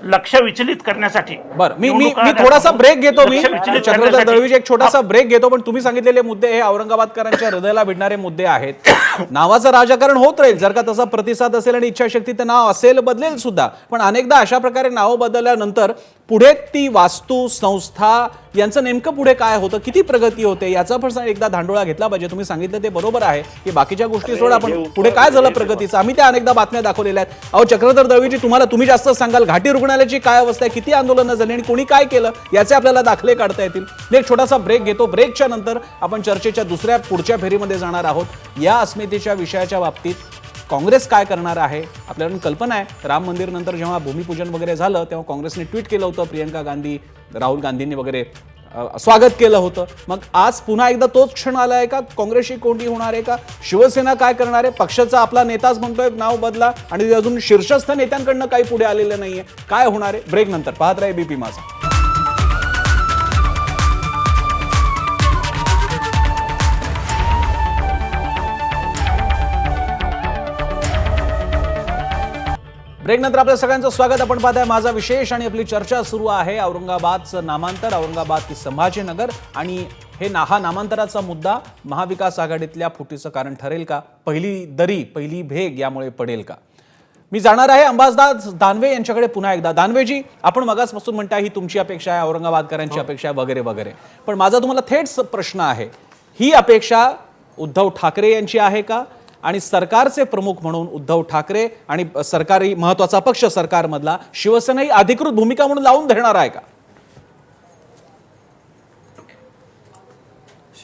लक्ष विचलित करण्यासाठी. बरं, मी थोडासा ब्रेक घेतो. मी चक्रधर दळवीजी एक छोटासा ब्रेक घेतो. पण तुम्ही सांगितलेले मुद्दे हे औरंगाबादकरांच्या हृदयाला भिडणारे मुद्दे आहेत. नावाचं राजकारण होत राहील जर का तसा प्रतिसाद असेल आणि इच्छाशक्ती तर नाव असेल बदलेल सुद्धा. पण अनेकदा अशा प्रकारे नाव बदलल्यानंतर पुढे ती वास्तू संस्था यांचं नेमकं पुढे काय होतं, किती प्रगती होते याचा पण एकदा धांडोळा घेतला पाहिजे. तुम्ही सांगितलं ते बरोबर आहे की बाकीच्या गोष्टी सोडा, पण पुढे काय झालं प्रगतीचं आम्ही त्या अनेकदा बातम्या दाखवलेल्या आहेत. अहो चक्रधर दळवीजी, तुम्ही जास्त सांगाल. घाटी रुग्णालयाची काय अवस्था आहे, किती आंदोलनं झाली आणि कोणी काय केलं याचे आपल्याला दाखले काढता येतील. एक छोटासा ब्रेक घेतो. ब्रेकच्या नंतर आपण चर्चेच्या पुढच्या फेरीमध्ये जाणार आहोत. या अस्मितेच्या विषयाच्या बाबतीत काँग्रेस काय करणार आहे आपल्याला कल्पना आहे. राम मंदिर नंतर जेव्हा भूमिपूजन वगैरे झालं तेव्हा काँग्रेसने ट्विट केलं होतं, प्रियंका गांधी, राहुल गांधींनी वगैरे स्वागत केलं होतं. मग आज पुन्हा एकदा तोच क्षण आला आहे का? काँग्रेसची कोंडी होणार आहे का? शिवसेना काय करणार आहे? पक्षाचा आपला नेताच म्हणतोय नाव बदला आणि अजून शीर्षस्थ नेत्यांकडनं काही पुढे आलेलं नाहीये. काय होणार आहे? ब्रेक नंतर पाहत राहा एबीपी माझा. ब्रेक नंतर आपल्या सगळ्यांचं स्वागत. आपण पाहताय माझा विशेष आणि आपली चर्चा सुरू आहे औरंगाबादचं नामांतर, औरंगाबाद की संभाजीनगर. आणि हा नामांतराचा मुद्दा महाविकास आघाडीतल्या फुटीचं कारण ठरेल का? पहिली भेग यामुळे पडेल का? मी जाणार आहे अंबादास दानवे यांच्याकडे पुन्हा एकदा. दानवेजी, आपण मगासपासून म्हणताय ही तुमची अपेक्षा आहे, औरंगाबादकरांची अपेक्षा आहे वगैरे वगैरे, पण माझा तुम्हाला थेट प्रश्न आहे, ही अपेक्षा उद्धव ठाकरे यांची आहे का? आणि सरकारचे प्रमुख म्हणून उद्धव ठाकरे आणि सरकारी महत्वाचा पक्ष सरकारमधला शिवसेना ही अधिकृत भूमिका म्हणून लावून धरणार आहे का?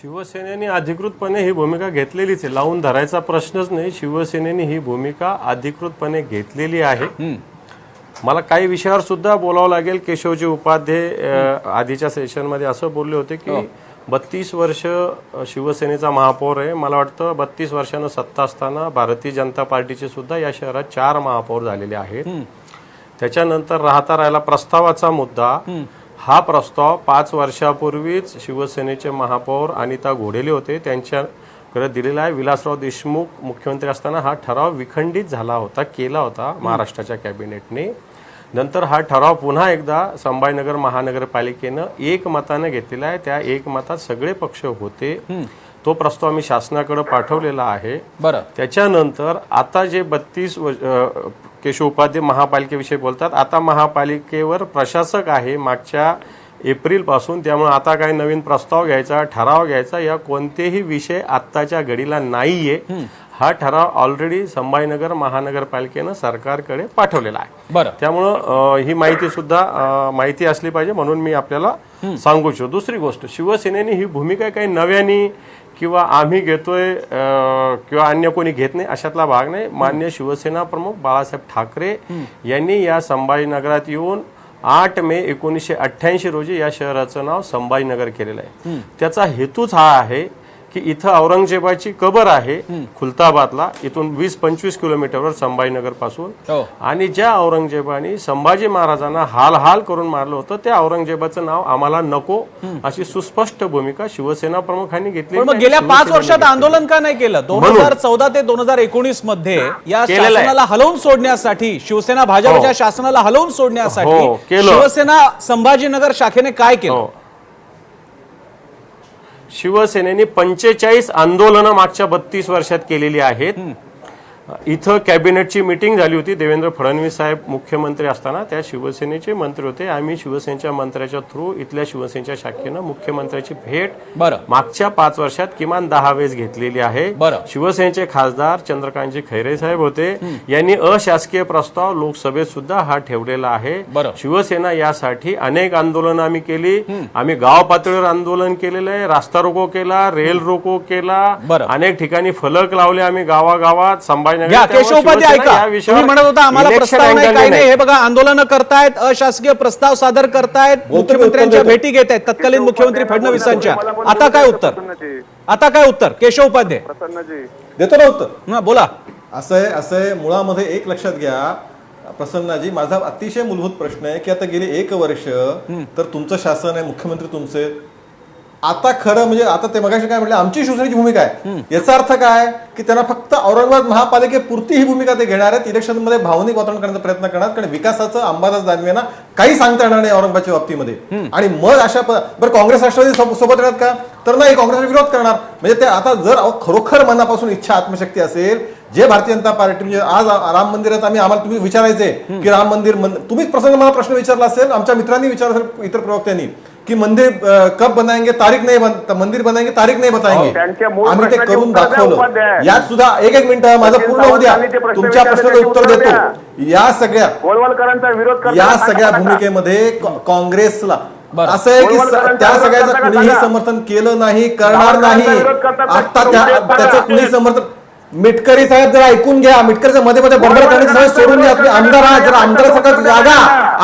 शिवसेनेने अधिकृतपणे ही भूमिका घेतलेलीच आहे, लावून धरायचा प्रश्नच नाही. शिवसेनेने ही भूमिका अधिकृतपणे घेतलेली आहे. मला काही विषयावर सुद्धा बोलावं लागेल. केशवजी उपाध्याय आधीच्या सेशनमध्ये असं बोलले होते की 32 वर्ष शिवसेनेचा महापौर आहे. मला वाटतं 32 वर्षानं सत्ता असताना भारतीय जनता पार्टीचे सुद्धा या शहरात 4 महापौर झालेले आहेत. त्याच्यानंतर राहिला प्रस्तावाचा मुद्दा. हा प्रस्ताव 5 वर्षापूर्वीच शिवसेनेचे महापौर अनिता घोडेले होते, त्यांच्याकडे दिलेला आहे. विलासराव देशमुख मुख्यमंत्री असताना हा ठराव विखंडित झाला होता, केला होता महाराष्ट्राच्या कॅबिनेटने. नंतर हा ठराव पुन्हा एकदा संभाजीनगर महानगरपालिकेनं एकमतानं घेतलेला आहे. त्या एकमतात सगळे पक्ष होते. तो प्रस्ताव आम्ही शासनाकडे पाठवलेला आहे. बरं, त्याच्यानंतर आता जे 32 केशव उपाध्याय महापालिकेविषयी बोलतात, आता महापालिकेवर प्रशासक आहे मागच्या एप्रिलपासून. त्यामुळे आता काही नवीन प्रस्ताव घ्यायचा, ठराव घ्यायचा या कोणतेही विषय आत्ताच्या घडीला नाहीये. हा ठराव ऑलरेडी संभाजीनगर महानगरपालिकेनं सरकारकडे पाठवलेला आहे. बरं, त्यामुळं ही माहिती सुद्धा माहिती असली पाहिजे म्हणून मी आपल्याला सांगू इच्छितो. दुसरी गोष्ट, शिवसेनेने ही भूमिका काही नव्याने किंवा आम्ही घेतोय किंवा अन्य कोणी घेत नाही अशातला भाग नाही. माननीय शिवसेना प्रमुख बाळासाहेब ठाकरे यांनी या संभाजीनगरात येऊन 8 मे 1988 रोजी या शहराचं नाव संभाजीनगर केलेलं आहे. त्याचा हेतूच हा आहे की इथं औरंगजेबाची कबर आहे खुलताबादला, इथून 20-25 किलोमीटरवर संभाजीनगर पासून. आणि ज्या औरंगजेबाने संभाजी महाराजांना हाल करून मारलं होतं त्या औरंगजेबाचं नाव आम्हाला नको अशी सुस्पष्ट भूमिका शिवसेना प्रमुखांनी घेतली. पण गेल्या 5 वर्षात आंदोलन का नाही केलं? 2014 ते 2019 मध्ये या शासनाला हलवून सोडण्यासाठी, शिवसेना भाजपच्या शासनाला हलवून सोडण्यासाठी शिवसेना संभाजीनगर शाखेने काय केलं? शिवसेनेने 45 आंदोलनं मागच्या 32 वर्षात केलेली आहेत. इथं कॅबिनेटची मीटिंग झाली होती. देवेंद्र फडणवीस साहेब मुख्यमंत्री असताना त्या शिवसेनेचे मंत्री होते. आम्ही शिवसेनेच्या मंत्र्याच्या थ्रू इथल्या शिवसेनेच्या शाखेनं मुख्यमंत्र्याची भेट मागच्या 5 वर्षात किमान 10 वेळेस घेतलेली आहे. शिवसेनेचे खासदार चंद्रकांतजी खैरे साहेब होते. यांनी अशासकीय प्रस्ताव लोकसभेत सुद्धा हा ठेवलेला आहे. शिवसेना यासाठी अनेक आंदोलन आम्ही केली. आम्ही गाव पातळीवर आंदोलन केलेलं आहे, रास्ता रोको केला, रेल रोको केला, अनेक ठिकाणी फलक लावले आम्ही गावागावात. केशव उपाध्याय ऐका, तुम्ही म्हणत होता आम्हाला प्रस्ताव नाही, काही नाही. हे बघा आंदोलन करतायत, अशासकीय प्रस्ताव सादर करतायत, मुख्यमंत्र्यांच्या भेटी घेत आहेत तत्कालीन मुख्यमंत्री फडणवीसांच्या. आता काय उत्तर? आता काय उत्तर केशव उपाध्याय? देतो ना उत्तर. बोला. असं आहे मुळामध्ये एक लक्षात घ्या प्रसन्नाजी, माझा अतिशय मूलभूत प्रश्न आहे की आता गेली 1 वर्ष तर तुमचं शासन आहे, मुख्यमंत्री तुमचे. आता खरं म्हणजे आता ते मगाशी काय म्हटलं आमची शिवसेनेची भूमिका आहे, याचा अर्थ काय की त्यांना फक्त औरंगाबाद महापालिकेपुरती ही भूमिका ते घेणार आहेत. इलेक्शनमध्ये भावनिक वातावरण करण्याचा प्रयत्न करणार, कारण विकासाचं अंबादास दानवेंना काही सांगता येणार नाही औरंगाबादच्या बाबतीमध्ये. आणि मग अशा बरं काँग्रेस राष्ट्रवादी सोबत येणार का? तर नाही, काँग्रेसला विरोध करणार. म्हणजे ते आता जर खरोखर मनापासून इच्छा आत्मशक्ती असेल, जे भारतीय जनता पार्टी म्हणजे आज राम मंदिरात आम्हाला तुम्ही विचारायचे की राम मंदिर, तुम्हीच प्रसंग मला प्रश्न विचारला असेल, आमच्या मित्रांनी विचारला असेल, इतर प्रवक्त्यांनी की मंदिर कब बनाएंगे, तारीख नाही मंदिर बनाएंगे, तारीख नाही बताएंगे. आम्ही ते करून दाखवलं. यात सुद्धा एक मिनिट माझं पूर्ण होऊ द्या, तुमच्या प्रश्नाचं उत्तर देतो. या सगळ्या भूमिकेमध्ये काँग्रेसला असं आहे की त्या सगळ्याचं कुणीही समर्थन केलं नाही, करणार नाही. आता त्याचं कुणी समर्थन, मिटकरी साहेब जरा ऐकून घ्या, मिटकरीच्या मध्ये बडबड करण्याची सवय सोडून द्या. तुम्ही आमदार आहात, जरा आमदारासारखं वागा,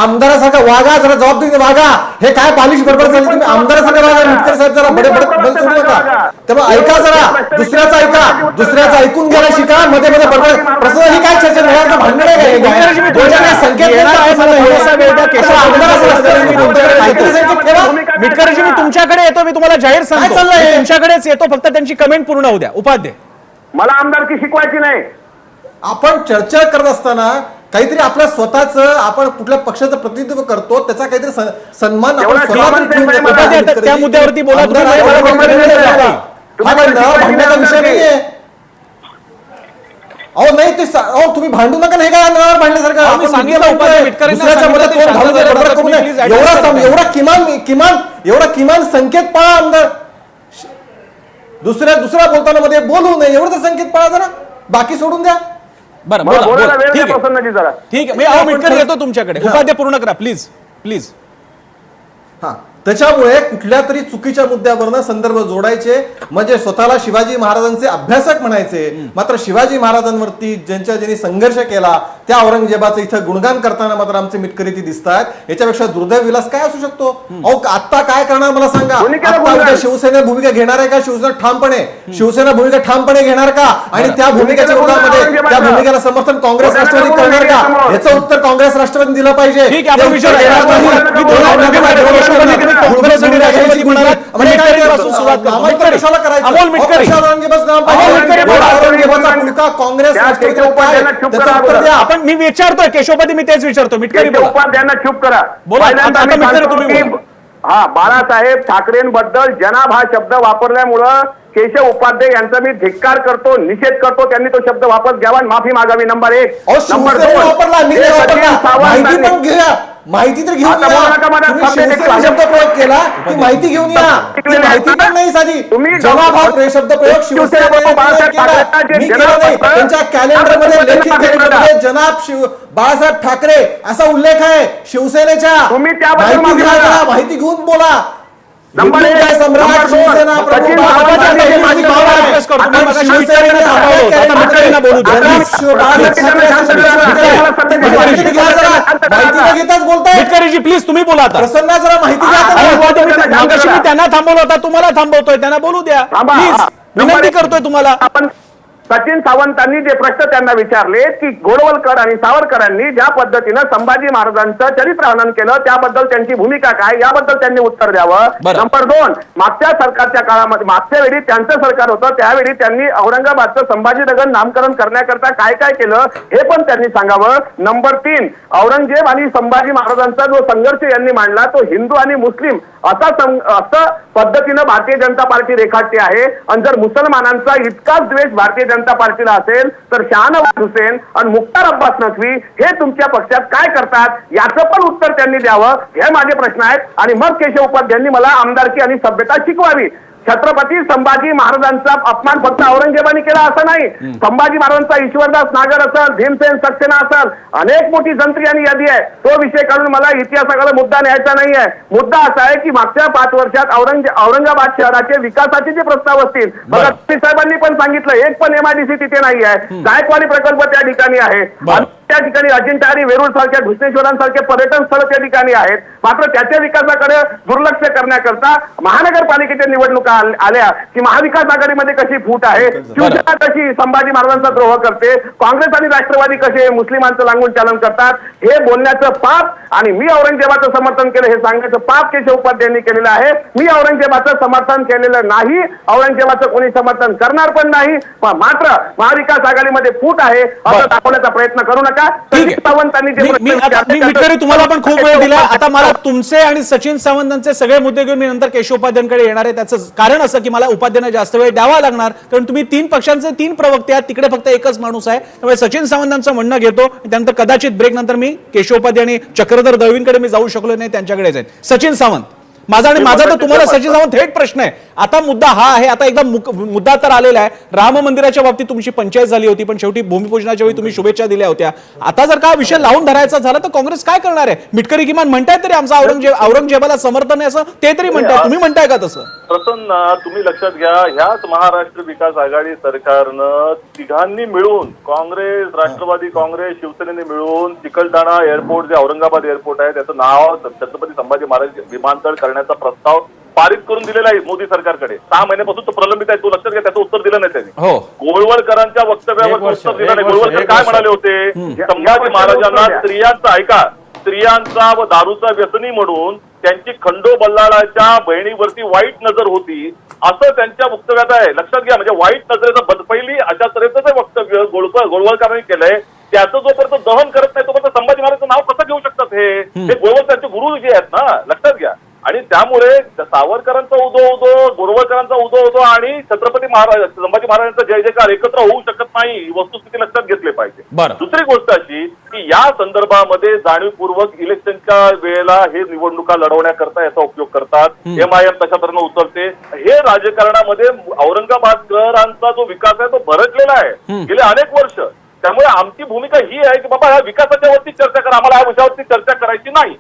आमदारासारखं वागा, जरा जबाबदारीने वागा. हे काय बालिश बडबड झाली, तुम्ही आमदारासारखं वागा. मिटकरी साहेब जरा बडबड सोडू नका. त्यामुळे ऐका, जरा दुसऱ्याचं ऐका, दुसऱ्याचं ऐकून घ्यायला शिका. मध्ये बडबड प्रश्न ही काय चर्चा नाही, भांडण आहे काय? संकेत मिटकरीजी मी तुमच्याकडे येतो, मी तुम्हाला जाहीर सांगतो तुमच्याकडेच येतो, फक्त त्यांची कमेंट पूर्ण होऊ द्या. उपाध्याय, मला आमदारकी शिकवायची नाही. आपण चर्चा करत असताना काहीतरी आपल्या स्वतःचं, आपण कुठल्या पक्षाचं प्रतिनिधित्व करतो त्याचा काहीतरी सन्मान आपण त्या मुद्द्यावरती बोला. भांडण्याचा विषय नाहीये. अहो नाही ते तुम्ही भांडू नका. नाही काय भांडण्यासारखं एवढा किमान संकेत पाळा. आमदार दुसरा बोलताना मध्ये बोलू नये, एवढं संकेत पाळा जरा, बाकी सोडून द्या. बरं ठीक आहे, मी मिटकर येतो तुमच्याकडे. उपाध्याय पूर्ण करा प्लीज प्लीज. हा, त्याच्यामुळे कुठल्या तरी चुकीच्या मुद्द्यावरनं संदर्भ जोडायचे, म्हणजे स्वतःला शिवाजी महाराजांचे अभ्यासक म्हणायचे. मात्र शिवाजी महाराजांवरती ज्यांनी संघर्ष केला त्या औरंगजेबाचं इथं गुणगान करताना मात्र आमचे मिटकरी ती दिसतात. याच्यापेक्षा दुर्दैव विलास काय असू शकतो? अहो आता काय करणार मला सांगा. आता शिवसेना भूमिका घेणार आहे का? शिवसेना भूमिका ठामपणे घेणार का? आणि त्या भूमिकेच्या विरोधामध्ये त्या भूमिकेला समर्थन काँग्रेस राष्ट्रवादी करणार का? याचं उत्तर काँग्रेस राष्ट्रवादी दिलं पाहिजे. मी विचारतोय केशवपती, मी तेच विचारतो. मिटकरी उपाध्यायांना चूप करा. हा, बाळासाहेब ठाकरेंबद्दल जनाब हा शब्द वापरल्यामुळं केशव उपाध्याय यांचा मी धिक्कार करतो, निषेध करतो. त्यांनी तो शब्द वापस घ्यावा आणि माफी मागावी. नंबर 1. नंबर 2, माहिती तर घेऊन शब्द प्रयोग केला की माहिती घेऊन या. माहिती पण नाही साधी. जवाब हा शब्द प्रयोग त्यांच्या कॅलेंडरमध्ये, लेखित कॅलेंडरमध्ये जनाब बाळासाहेब ठाकरे असा उल्लेख आहे शिवसेनेच्या. माहिती घेऊन बोला. नंबर 1 सम्राट शिवसेना प्रमुख प्लीज तुम्ही बोला. प्रसन्न जरा माहिती घ्या. मी त्यांना थांबवलं होता, तुम्हाला थांबवतोय, त्यांना बोलू द्या प्लीज, विनंती करतोय तुम्हाला. आपण सचिन सावंतांनी जे प्रश्न त्यांना विचारले की गोडवलकर आणि सावरकरांनी ज्या पद्धतीनं संभाजी महाराजांचं चरित्र हनन केलं त्याबद्दल त्यांची भूमिका काय, याबद्दल त्यांनी उत्तर द्यावं. नंबर 2, मागच्या सरकारच्या काळामध्ये, मागच्या वेळी त्यांचं सरकार होतं त्यावेळी त्यांनी औरंगाबादचं संभाजीनगर नामकरण करण्याकरता काय काय केलं हे पण त्यांनी सांगावं. नंबर 3, औरंगजेब आणि संभाजी महाराजांचा जो संघर्ष यांनी मांडला तो हिंदू आणि मुस्लिम असं पद्धतीनं भारतीय जनता पार्टी रेखाटते आहे. आणि जर मुसलमानांचा इतकाच द्वेष भारतीय जनता पार्टीला असेल तर शहानवाज हुसेन आणि मुख्तार अब्बास नक्वी हे तुमच्या पक्षात काय करतात याचं पण उत्तर त्यांनी द्यावं, हे माझे प्रश्न आहेत. आणि मग केशव उपाध्यायांनी मला आमदारकी आणि सभ्यता शिकवावी. छत्रपती संभाजी महाराजांचा अपमान फक्त औरंगजेबाने केला असं नाही. संभाजी महाराजांचा ईश्वरदास नागर असेल, भीमसेन सक्सेना असेल, अनेक मोठी जंत्री आणि यादी आहे. तो विषय काढून मला इतिहासाकडे मुद्दा न्यायचा नाहीये. मुद्दा असा आहे की मागच्या 5 वर्षात औरंगाबाद शहराचे विकासाचे जे प्रस्ताव असतील, बघा साहेबांनी पण सांगितलं एक पण MIDC तिथे नाही आहे. जायकवाडी प्रकल्प त्या ठिकाणी आहे. त्या ठिकाणी अजिंठा आणि वेरूळ सारख्या घुसणेश्वरांसारखे पर्यटन स्थळ त्या ठिकाणी आहेत. मात्र त्याच्या विकासाकडे दुर्लक्ष करण्याकरता महानगरपालिकेच्या निवडणुका आल्या की महाविकास आघाडीमध्ये कशी फूट आहे, शिवसेना कशी संभाजी महाराजांचा द्रोह करते, काँग्रेस आणि राष्ट्रवादी कसे मुस्लिमांचं लांगून चालन करतात, हे बोलण्याचं पाप आणि मी औरंगजेबाचं समर्थन केलं हे सांगण्याचं पाप केशव उपाध्यायांनी केलेलं आहे. मी औरंगजेबाचं समर्थन केलेलं नाही, औरंगजेबाचं कोणी समर्थन करणार पण नाही. मात्र महाविकास आघाडीमध्ये फूट आहे असं दाखवण्याचा प्रयत्न करू नका. मिटकरी तुम्हाला पण खूप वेळ दिला. आता मला तुमचे आणि सचिन सावंतांचे सगळे मुद्दे घेऊन मी नंतर केशव उपाध्यायांकडे येणार आहे. त्याचं कारण असं की मला उपाध्यायांना जास्त वेळ द्यावा लागणार, कारण तुम्ही 3 पक्षांचे 3 प्रवक्ते आहात, तिकडे फक्त एकच माणूस आहे. त्यामुळे सचिन सावंतांचं म्हणणं घेतो, त्यानंतर कदाचित ब्रेक नंतर मी केशव उपाध्याय आणि चक्रधर दळवींकडे मी जाऊ शकलो नाही, त्यांच्याकडे जाईल. सचिन सावंत, माझा तर तुम्हाला सचिन सावंत थेट प्रश्न आहे. आता मुद्दा हा आहे, आता एकदा मुद्दा तर आलेला आहे. राम मंदिराच्या बाबतीत तुमची पंचायत झाली होती, पण शेवटी भूमिपूजनाच्या वेळी तुम्ही शुभेच्छा दिल्या होत्या. आता जर का विषय लावून धरायचा झाला तर काँग्रेस काय करणार आहे? मिटकरी किमान म्हणताय तरी आमचा औरंगजेबाला समर्थन आहे असं ते तरी म्हणताय, तुम्ही म्हणताय का तसं? प्रसन्न, तुम्ही लक्षात घ्या, ह्याच महाराष्ट्र विकास आघाडी सरकारनं तिघांनी मिळून, काँग्रेस, राष्ट्रवादी काँग्रेस, शिवसेनेने मिळून चिकलठाणा एअरपोर्ट, जे औरंगाबाद एअरपोर्ट आहे त्याचं नाव छत्रपती संभाजी महाराज विमानतळ करण्याचा प्रस्ताव पारित करून दिलेला आहे मोदी सरकारकडे. 6 महिन्यापासून तो प्रलंबित आहे. तो लक्षात घ्या, त्याचं उत्तर दिलं नाही त्यांनी. गोळवळकरांच्या वक्तव्यावर उत्तर दिलं नाही. गोळवळकर काय म्हणाले होते? संभाजी महाराजांना स्त्रियांचा, ऐका, स्त्रियांचा व दारूचा व्यसनी म्हणून त्यांची खंडो बल्लाळाच्या बहिणीवरती वाईट नजर होती असं त्यांच्या वक्तव्यात आहे. लक्षात घ्या, म्हणजे वाईट नजरेचं बदपैली अशा तऱ्हेचं वक्तव्य गोळवळकरांनी केलंय. त्याचं जोपर्यंत दहन करत नाही तोपर्यंत संभाजी महाराजांचं नाव कसं घेऊ शकतात? हे गोळवळकरांचे गुरु जे आहेत ना, लक्षात घ्या. आणि त्यामुळे सावरकरांचा उदो गोरवळकरांचा उदो आणि छत्रपती महाराज संभाजी महाराजांचा जय जयकार एकत्र होऊ शकत नाही, ही वस्तुस्थिती लक्षात घेतली पाहिजे. दुसरी गोष्ट अशी की या संदर्भामध्ये जाणीवपूर्वक इलेक्शनच्या वेळेला हे निवडणुका लढवण्याकरता याचा उपयोग करतात. MIM तशा तऱ्हेनं उचलते. हे राजकारणामध्ये औरंगाबादकरांचा जो विकास आहे तो भरकलेला आहे गेले अनेक वर्ष. त्यामुळे आमची भूमिका ही आहे की बाबा ह्या विकासाच्या वरती चर्चा करा, आम्हाला या विषयावरती चर्चा करायची नाही.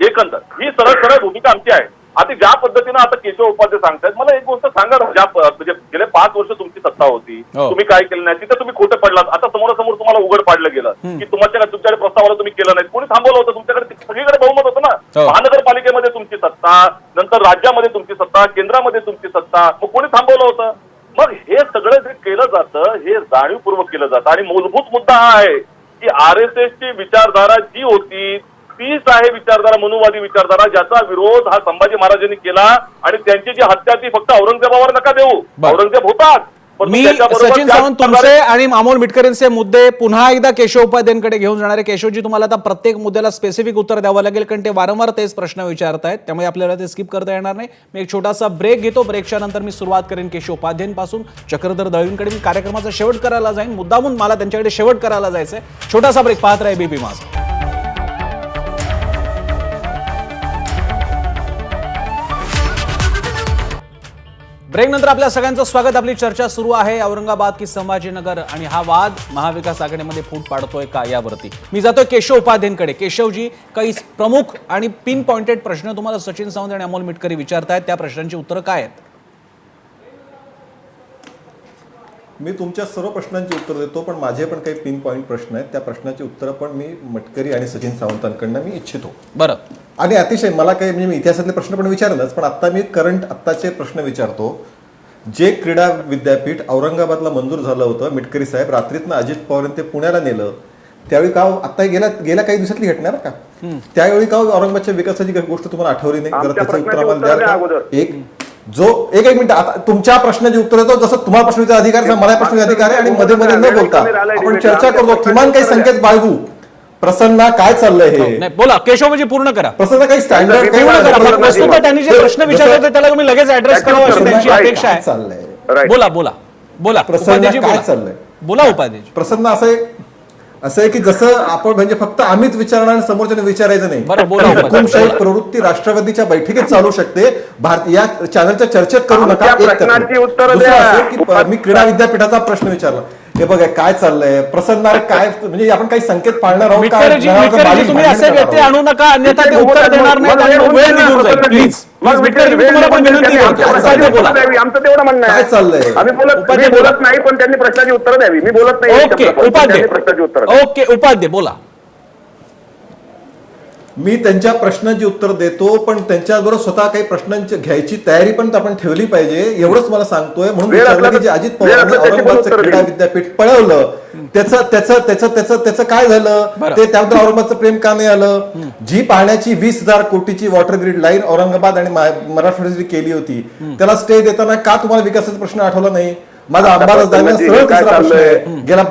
एकंदर ही सरळ भूमिका आमची आहे. आता ज्या पद्धतीनं आता केशव उपाध्याय सांगतायत, मला एक गोष्ट सांगा, ज्या म्हणजे गेले 5 वर्ष तुमची सत्ता होती, तुम्ही काय केलं नाही, तिथे तुम्ही खोटे पडलात. आता समोरासमोर तुम्हाला उघड पाडलं गेलं की तुमच्याकडे प्रस्तावाला तुम्ही केलं नाही. कोणी थांबवलं होतं? तुमच्याकडे सगळीकडे बहुमत होतं ना. महानगरपालिकेमध्ये तुमची सत्ता, नंतर राज्यामध्ये तुमची सत्ता, केंद्रामध्ये तुमची सत्ता, मग कोणी थांबवलं होतं? मग हे सगळं जे केलं जातं हे जाणीवपूर्वक केलं जातं. आणि मूलभूत मुद्दा हा आहे की RSS ची विचारधारा जी होती तीच आहे विचारधारा, मनुवादी विचारधारा, ज्याचा विरोध हा संभाजी महाराजांनी केला. आणि त्यांची जी हत्या ती फक्त औरंगजेबावर नका देऊ, औरंगजेब होतात. मी सचिन सावंत तुमचे आणि अमोल मिटकरींचे मुद्दे पुन्हा एकदा केशव उपाध्यायांकडे घेऊन जाणार आहे. केशवजी, तुम्हाला आता प्रत्येक मुद्द्याला स्पेसिफिक उत्तर द्यावं लागेल, कारण ते वारंवार तेच प्रश्न विचारतायत, त्यामुळे आपल्याला ते स्किप करता येणार नाही. मी एक छोटासा ब्रेक घेतो. ब्रेकच्या नंतर मी सुरुवात करेन केशव उपाध्यायांपासून. चक्रधर दळवींकडे मी कार्यक्रमाचा शेवट करायला जाईन, मुद्दामून मला त्यांच्याकडे शेवट करायला जायचंय. छोटासा ब्रेक, पाहत राहा एबीपी माझा. ब्रेक नंतर आपल्या सगळ्यांचं स्वागत. आपली चर्चा सुरू आहे औरंगाबाद की संभाजीनगर, आणि हा वाद महाविकास आघाडीमध्ये फूट पाडतोय का यावरती. मी जातोय केशव उपाध्यायांकडे. केशवजी, काही प्रमुख आणि पिन पॉइंटेड प्रश्न तुम्हाला सचिन सावंत आणि अमोल मिटकरी विचारतायत, त्या प्रश्नांची उत्तरं काय आहेत? मी तुमच्या सर्व प्रश्नांची उत्तर देतो, पण माझे पण काही पिन पॉईंट प्रश्न आहेत. त्या प्रश्नाची उत्तरं पण मी मिटकरी आणि सचिन सावंतांकडनं मी इच्छितो. बरं. आणि अतिशय मला काही म्हणजे मी इतिहासातले प्रश्न पण विचारलंच, पण आता मी आत्ताचे प्रश्न विचारतो. जे क्रीडा विद्यापीठ औरंगाबादला मंजूर झालं होतं, मिटकरी साहेब रात्रीतनं अजित पवारांनी ते पुण्याला नेलं, त्यावेळी का आता गेल्या काही दिवसातली घटना का त्यावेळी का औरंगाबादच्या विकासाची गोष्ट तुम्हाला आठवली नाही? जरा त्याचं उत्तर आम्हाला द्या. एक मिनिट, आता तुमच्या प्रश्नाची उत्तर देतो. जसं तुम्हाला प्रश्न विचारायचा अधिकार आहे, मला प्रश्न विचारायचा अधिकार आहे, आणि मध्ये मध्ये न बोलता आपण चर्चा करतो, किमान काही संकेत बाळगू. प्रसन्ना काय चाललंय हे? नाही बोला केशवजी, पूर्ण करा. प्रसन्न काही स्टँडर्ड पूर्ण करा. वस्तुतः त्यांनी जे प्रश्न विचारले होते त्याला तुम्ही लगेच ऍड्रेस करावा अशी त्यांची अपेक्षा आहे. चाललंय बोला बोला बोला. प्रसन्न उपाध्यायजी काय बोला. चाललंय? बोला उपाध्यायजी. प्रसन्न असं आहे की जसं आपण म्हणजे फक्त आम्हीच विचारणार आणि समोरच्याने विचारायचं नाही. बरं, बोला, बोला. हुकुमशाही प्रवृत्ती राष्ट्रवादीच्या बैठकीत चालू शकते. या चॅनलच्या चर्चेत करू नका. दुसरं असं की मी क्रीडा विद्यापीठाचा प्रश्न विचारला. हे बघा काय चाललंय. प्रसन्न काय म्हणजे आपण काही संकेत पाळणार आहोत का? मिटकरीजी तुम्ही असे व्यक्ती आणू नका, अन्यथा ते उत्तर देणार नाही आणि वेळ निघून जाईल. प्लीज तुम्हाला पण विनंती करतो. बोला आमचं तेवढं म्हणणं काय चाललंय. आम्ही बोलत नाही, पण त्यांनी प्रश्नाची उत्तर द्यावी. मी बोलत नाही. ओके उपाध्याय. प्रश्नाची उत्तर ओके उपाध्याय बोला. मी त्यांच्या प्रश्नांची उत्तर देतो, पण त्यांच्याबरोबर स्वतः काही प्रश्नांची घ्यायची तयारी पण आपण ठेवली पाहिजे, एवढंच मला सांगतोय. म्हणून विचारलं की जे अजित पवारांनी औरंगाबादचं क्रीडा विद्यापीठ पळवलं त्याचं काय झालं, ते त्याबद्दल औरंगाबादचं प्रेम का नाही आलं? जी पाण्याची 20,000 कोटीची वॉटर ग्रीड लाईन औरंगाबाद आणि मराठवाड्यासाठी केली होती, त्याला स्टे देताना का तुम्हाला विकासाचा प्रश्न आठवला नाही? माझा अंबादास दानवे सरळ तिसरा प्रश्न आहे. गेल्या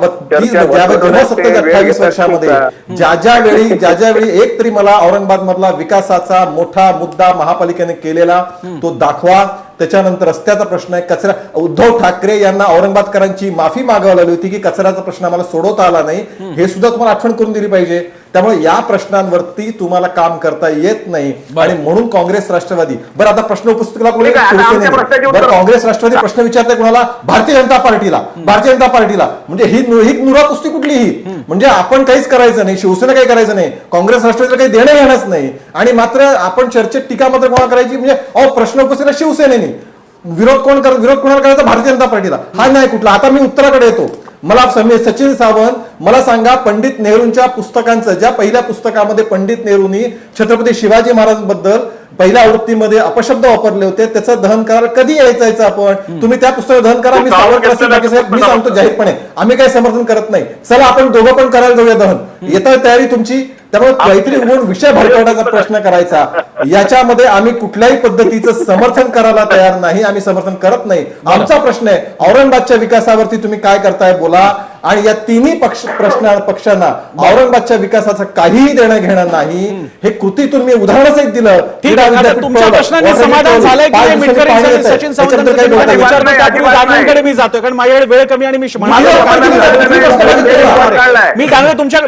28 वर्षामध्ये ज्या ज्या वेळी एक तरी मला औरंगाबाद मधला विकासाचा मोठा मुद्दा महापालिकेने केलेला तो दाखवा. त्याच्यानंतर रस्त्याचा प्रश्न आहे, कचरा. उद्धव ठाकरे यांना औरंगाबादकरांची माफी मागावी लागली होती की कचऱ्याचा प्रश्न आम्हाला सोडवता आला नाही, हे सुद्धा तुम्हाला आठवण करून दिली पाहिजे. त्यामुळे या प्रश्नांवरती तुम्हाला काम करता येत नाही आणि म्हणून काँग्रेस राष्ट्रवादी. बरं आता प्रश्न उपस्थित केला कोणी? काँग्रेस राष्ट्रवादी प्रश्न विचारते कोणाला? भारतीय जनता पार्टीला. भारतीय जनता पार्टीला म्हणजे ही नुरा कुस्ती कुठली ही? म्हणजे आपण काहीच करायचं नाही, शिवसेना काही करायचं नाही, काँग्रेस राष्ट्रवादीला काही देणं घेणंच नाही. आणि मात्र आपण चर्चेत टीका मात्र कोणाला करायची? म्हणजे प्रश्न उपस्थित शिवसेनेने. विरोध कोणाला करायचा? भारतीय जनता पार्टीला. हा नाही कुठला. आता मी उत्तराकडे येतो. मला सचिन सावंत मला सांगा, पंडित नेहरूंच्या पुस्तकांचं ज्या पहिल्या पुस्तकामध्ये पंडित नेहरूंनी छत्रपती शिवाजी महाराजांबद्दल पहिल्या आवृत्तीमध्ये अपशब्द वापरले होते, त्याचं दहन करायला कधी यायचं आपण? तुम्ही त्या पुस्तकात दहन करा. मी सावंत मी सांगतो जाहीरपणे, आम्ही काही समर्थन करत नाही. चला आपण दोघं पण करायला जाऊया दहन. येता तयारी तुमची? त्यामुळे काहीतरी उघडून विषय भरकटाचा प्रश्न करायचा, याच्यामध्ये आम्ही कुठल्याही पद्धतीचं समर्थन करायला तयार नाही. आम्ही समर्थन करत नाही. आमचा प्रश्न आहे औरंगाबादच्या विकासावरती तुम्ही काय करताय बोला. आणि या तिन्ही पक्षांना औरंगाबादच्या विकासाचं काहीही देणं घेणं नाही. हे कृतीतून मी उदाहरण सहित दिलं. तुमच्या प्रश्नाने समाधान झालंय की सचिन सावंतांकडे मी जातोय, कारण माझ्याकडे वेळ कमी आणि मी दानवे तुमच्या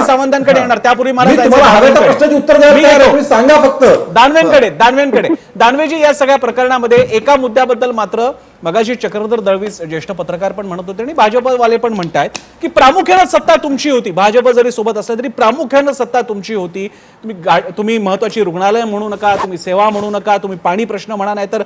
सावंतांकडे येणार. त्यापूर्वी मला प्रश्नाची उत्तर द्यायला सांगा फक्त. दानवेंकडे दानवेजी, या सगळ्या प्रकरणामध्ये एका मुद्द्याबद्दल मात्र मगाशी चक्रधर दळवी ज्येष्ठ पत्रकार पण म्हणत होते आणि भाजपवाले पण म्हणतायत की प्रामुख्यानं सत्ता तुमची होती. भाजप जरी सोबत असलं तरी प्रामुख्यानं सत्ता तुमची होती. तुम्ही महत्वाची रुग्णालय म्हणू नका, तुम्ही सेवा म्हणू नका, तुम्ही पाणी प्रश्न म्हणा, नाहीतर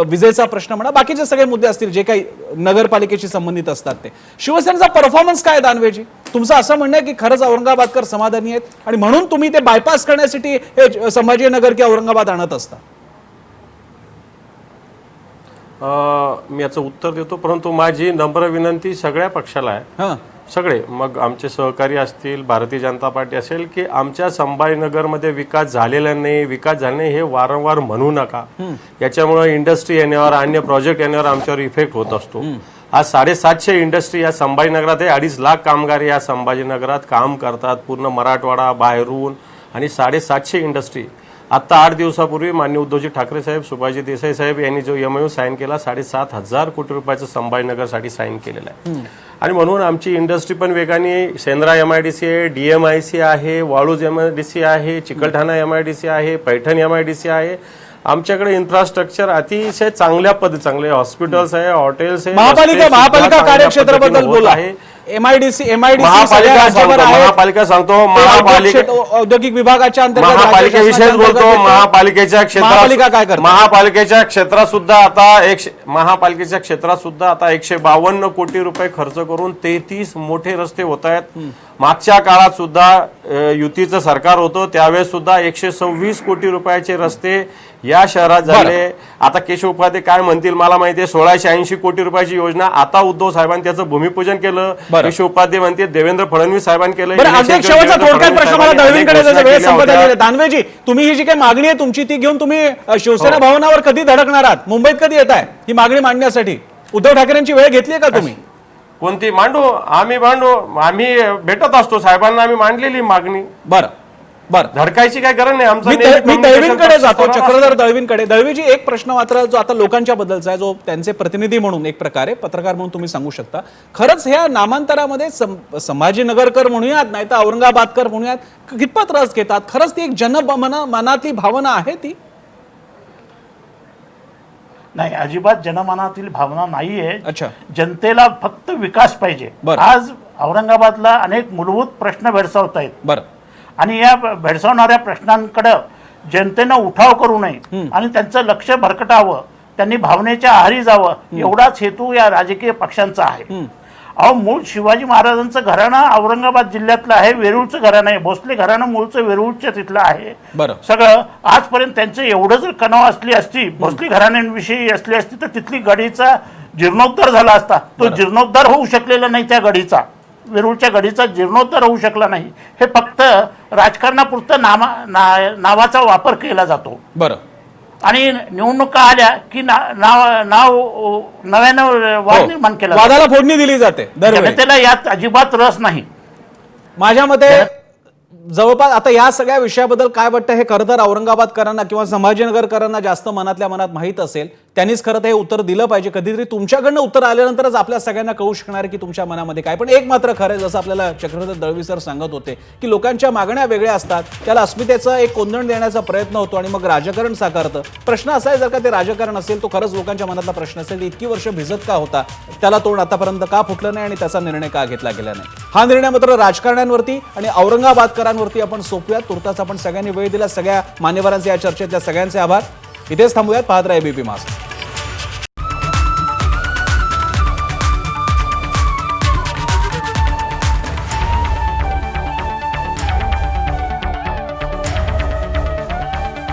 विजेचा प्रश्न म्हणा, बाकीचे सगळे मुद्दे असतील जे काही नगरपालिकेशी संबंधित असतात ते. शिवसेनेचा परफॉर्मन्स काय दानवेजी? तुमचं असं म्हणणं आहे की खरंच औरंगाबादकर समाधानी आहेत आणि म्हणून तुम्ही ते बायपास करण्यासाठी हे संभाजीनगर किंवा औरंगाबाद आणत असता? मी याचं उत्तर देतो, परंतु माझी नम्र विनंती सगळ्या पक्षाला आहे, सगळे मग आमचे सहकारी असतील, भारतीय जनता पार्टी असेल, की आमच्या संभाजीनगरमध्ये विकास झालेला नाही हे वारंवार म्हणू नका. याच्यामुळे इंडस्ट्री येण्यावर, अन्य प्रोजेक्ट येण्यावर आमच्यावर इफेक्ट होत असतो. आज 750 इंडस्ट्री या संभाजीनगरात आहे. 2.5 लाख कामगार या संभाजीनगरात काम करतात, पूर्ण मराठवाडा बाहेरून, आणि 750 इंडस्ट्री. आता 8 दिवसापूर्वी माननीय उद्धवजी ठाकरे साहेब, सुभाषजी देसाई साहेब यांनी जो MOU साईन केला, 7,500 कोटी रुपयाचं संभाजीनगरसाठी साईन केलेलं आहे. आणि म्हणून आमची इंडस्ट्री पण वेगाने, सेंद्रा MIDC आहे, DMIC आहे, वाळूज MIDC आहे, चिकलठाणा MIDC आहे, पैठण MIDC आहे. आमच्याकडे इन्फ्रास्ट्रक्चर अतिशय चांगल्या पद्धती, चांगले हॉस्पिटल्स आहे, हॉटेल्स आहे. महापालिका कार्यक्षेत्राबद्दल बोला आहे. MIDC महापालिका सांगतो, औद्योगिक विभागाच्या अंतर्गत महापालिकेविषयीच बोलतो. महापालिकेच्या क्षेत्रात सुद्धा आता 152 कोटी रुपये खर्च करून 33 मोठे रस्ते होत आहेत. मागच्या काळात सुद्धा युतीचं सरकार होतं, त्यावेळेस सुद्धा 126 कोटी रुपयाचे रस्ते या शहरात झाले. आता केशव उपाध्ये काय म्हणतील मला माहिती आहे. 1680 कोटी रुपयाची योजना आता उद्धव साहेबांनी त्याचं भूमिपूजन केलं. केशव उपाध्ये म्हणते देवेंद्र फडणवीस साहेबांनी केलं. दानवेजी, तुम्ही ही जी काही मागणी आहे तुमची ती घेऊन तुम्ही शिवसेना भवनावर कधी धडकणार आहात? मुंबईत कधी येत आहे ही मागणी मांडण्यासाठी? उद्धव ठाकरेंची वेळ घेतली का तुम्ही? कोणती मांडू, आम्ही भेटत असतो साहेबांना, आम्ही मांडलेली मागणी. बरं बरं, धडकायची काय गरज नाही. आमचं मी नेहमी दळवींकडे communication जातो, success चक्रधर दळवींकडे. दळवीजी, एक प्रश्न मात्र जो आता लोकांच्या बद्दलचा आहे, जो त्यांचे प्रतिनिधी म्हणून एक प्रकारे पत्रकार म्हणून तुम्ही सांगू शकता, खरंच ह्या नामांतरामध्ये संभाजीनगरकर म्हणूयात नाही तर औरंगाबादकर म्हणूयात, कितपत रस घेतात? खरंच ती एक मनातली भावना आहे ती? नाही, अजिबात जनमनातील भावना नाहीये. अच्छा. जनतेला फक्त विकास पाहिजे. बरं. आज औरंगाबादला अनेक मूलभूत प्रश्न भेडसावत आहेत बरं, आणि या भेडसावणाऱ्या प्रश्नांकडे जनतेनं उठाव करू नये आणि त्यांचं लक्ष भरकटावं, त्यांनी भावनेच्या आहारी जावं, एवढाच हेतू या राजकीय पक्षांचा आहे. अहो, मूळ शिवाजी महाराजांचं घराणं औरंगाबाद जिल्ह्यातलं आहे, वेरूळचं घराणं आहे. भोसले घराणं मूळचं वेरूळच्या तिथलं आहे. बरं. सगळं आजपर्यंत त्यांचं एवढं जर कणाव असली असती, भोसले घराण्यांविषयी असली असती, तर तिथली गडीचा जीर्णोद्धार झाला असता. तो जीर्णोद्धार होऊ शकलेला नाही. त्या गडीचा, वेरूळच्या गडीचा जीर्णोद्धार होऊ शकला नाही. हे फक्त राजकारणापुरतं नावाचा वापर केला जातो. बरं. आणि निवडणुका आल्या की नाव नव्यानं वाद निर्माण केला जातो. वादाला फोडणी दिली जाते दरवेळी. जनतेला यात अजिबात रस नाही. माझ्या मते जवळपास आता या सगळ्या विषयाबद्दल काय वाटतं हे खरं तर औरंगाबादकरांना किंवा संभाजीनगरकरांना जास्त मनातल्या मनात माहीत असेल. त्यांनीच खरं तर हे उत्तर दिलं पाहिजे. कधीतरी तुमच्याकडनं उत्तर आल्यानंतरच आपल्या सगळ्यांना कळू शकणार आहे की तुमच्या मनामध्ये काय. पण एक मात्र खरं आहे, जसं आपल्याला चक्रधर दळवी सर सांगत होते की लोकांच्या मागण्या वेगळ्या असतात, त्याला अस्मितेचा एक कोंदण देण्याचा प्रयत्न होतो आणि मग राजकारण साकारतं. प्रश्न असा आहे, जर का ते राजकारण असेल तो खरंच लोकांच्या मनातला प्रश्न असेल, इतकी वर्ष भिजत का होता, त्याला तोंड आतापर्यंत का फुटलं नाही आणि त्याचा निर्णय का घेतला गेला नाही. हा निर्णय मात्र राजकारण्यांवरती आणि औरंगाबादकरांवरती आपण सोपूयात. तुर्तास आपण सगळ्यांनी वेळ दिला. सगळ्या मान्यवरांचे या चर्चेतल्या सगळ्यांचे आभार. इथेच थांबूयात. पाहत राहा ABP माझा.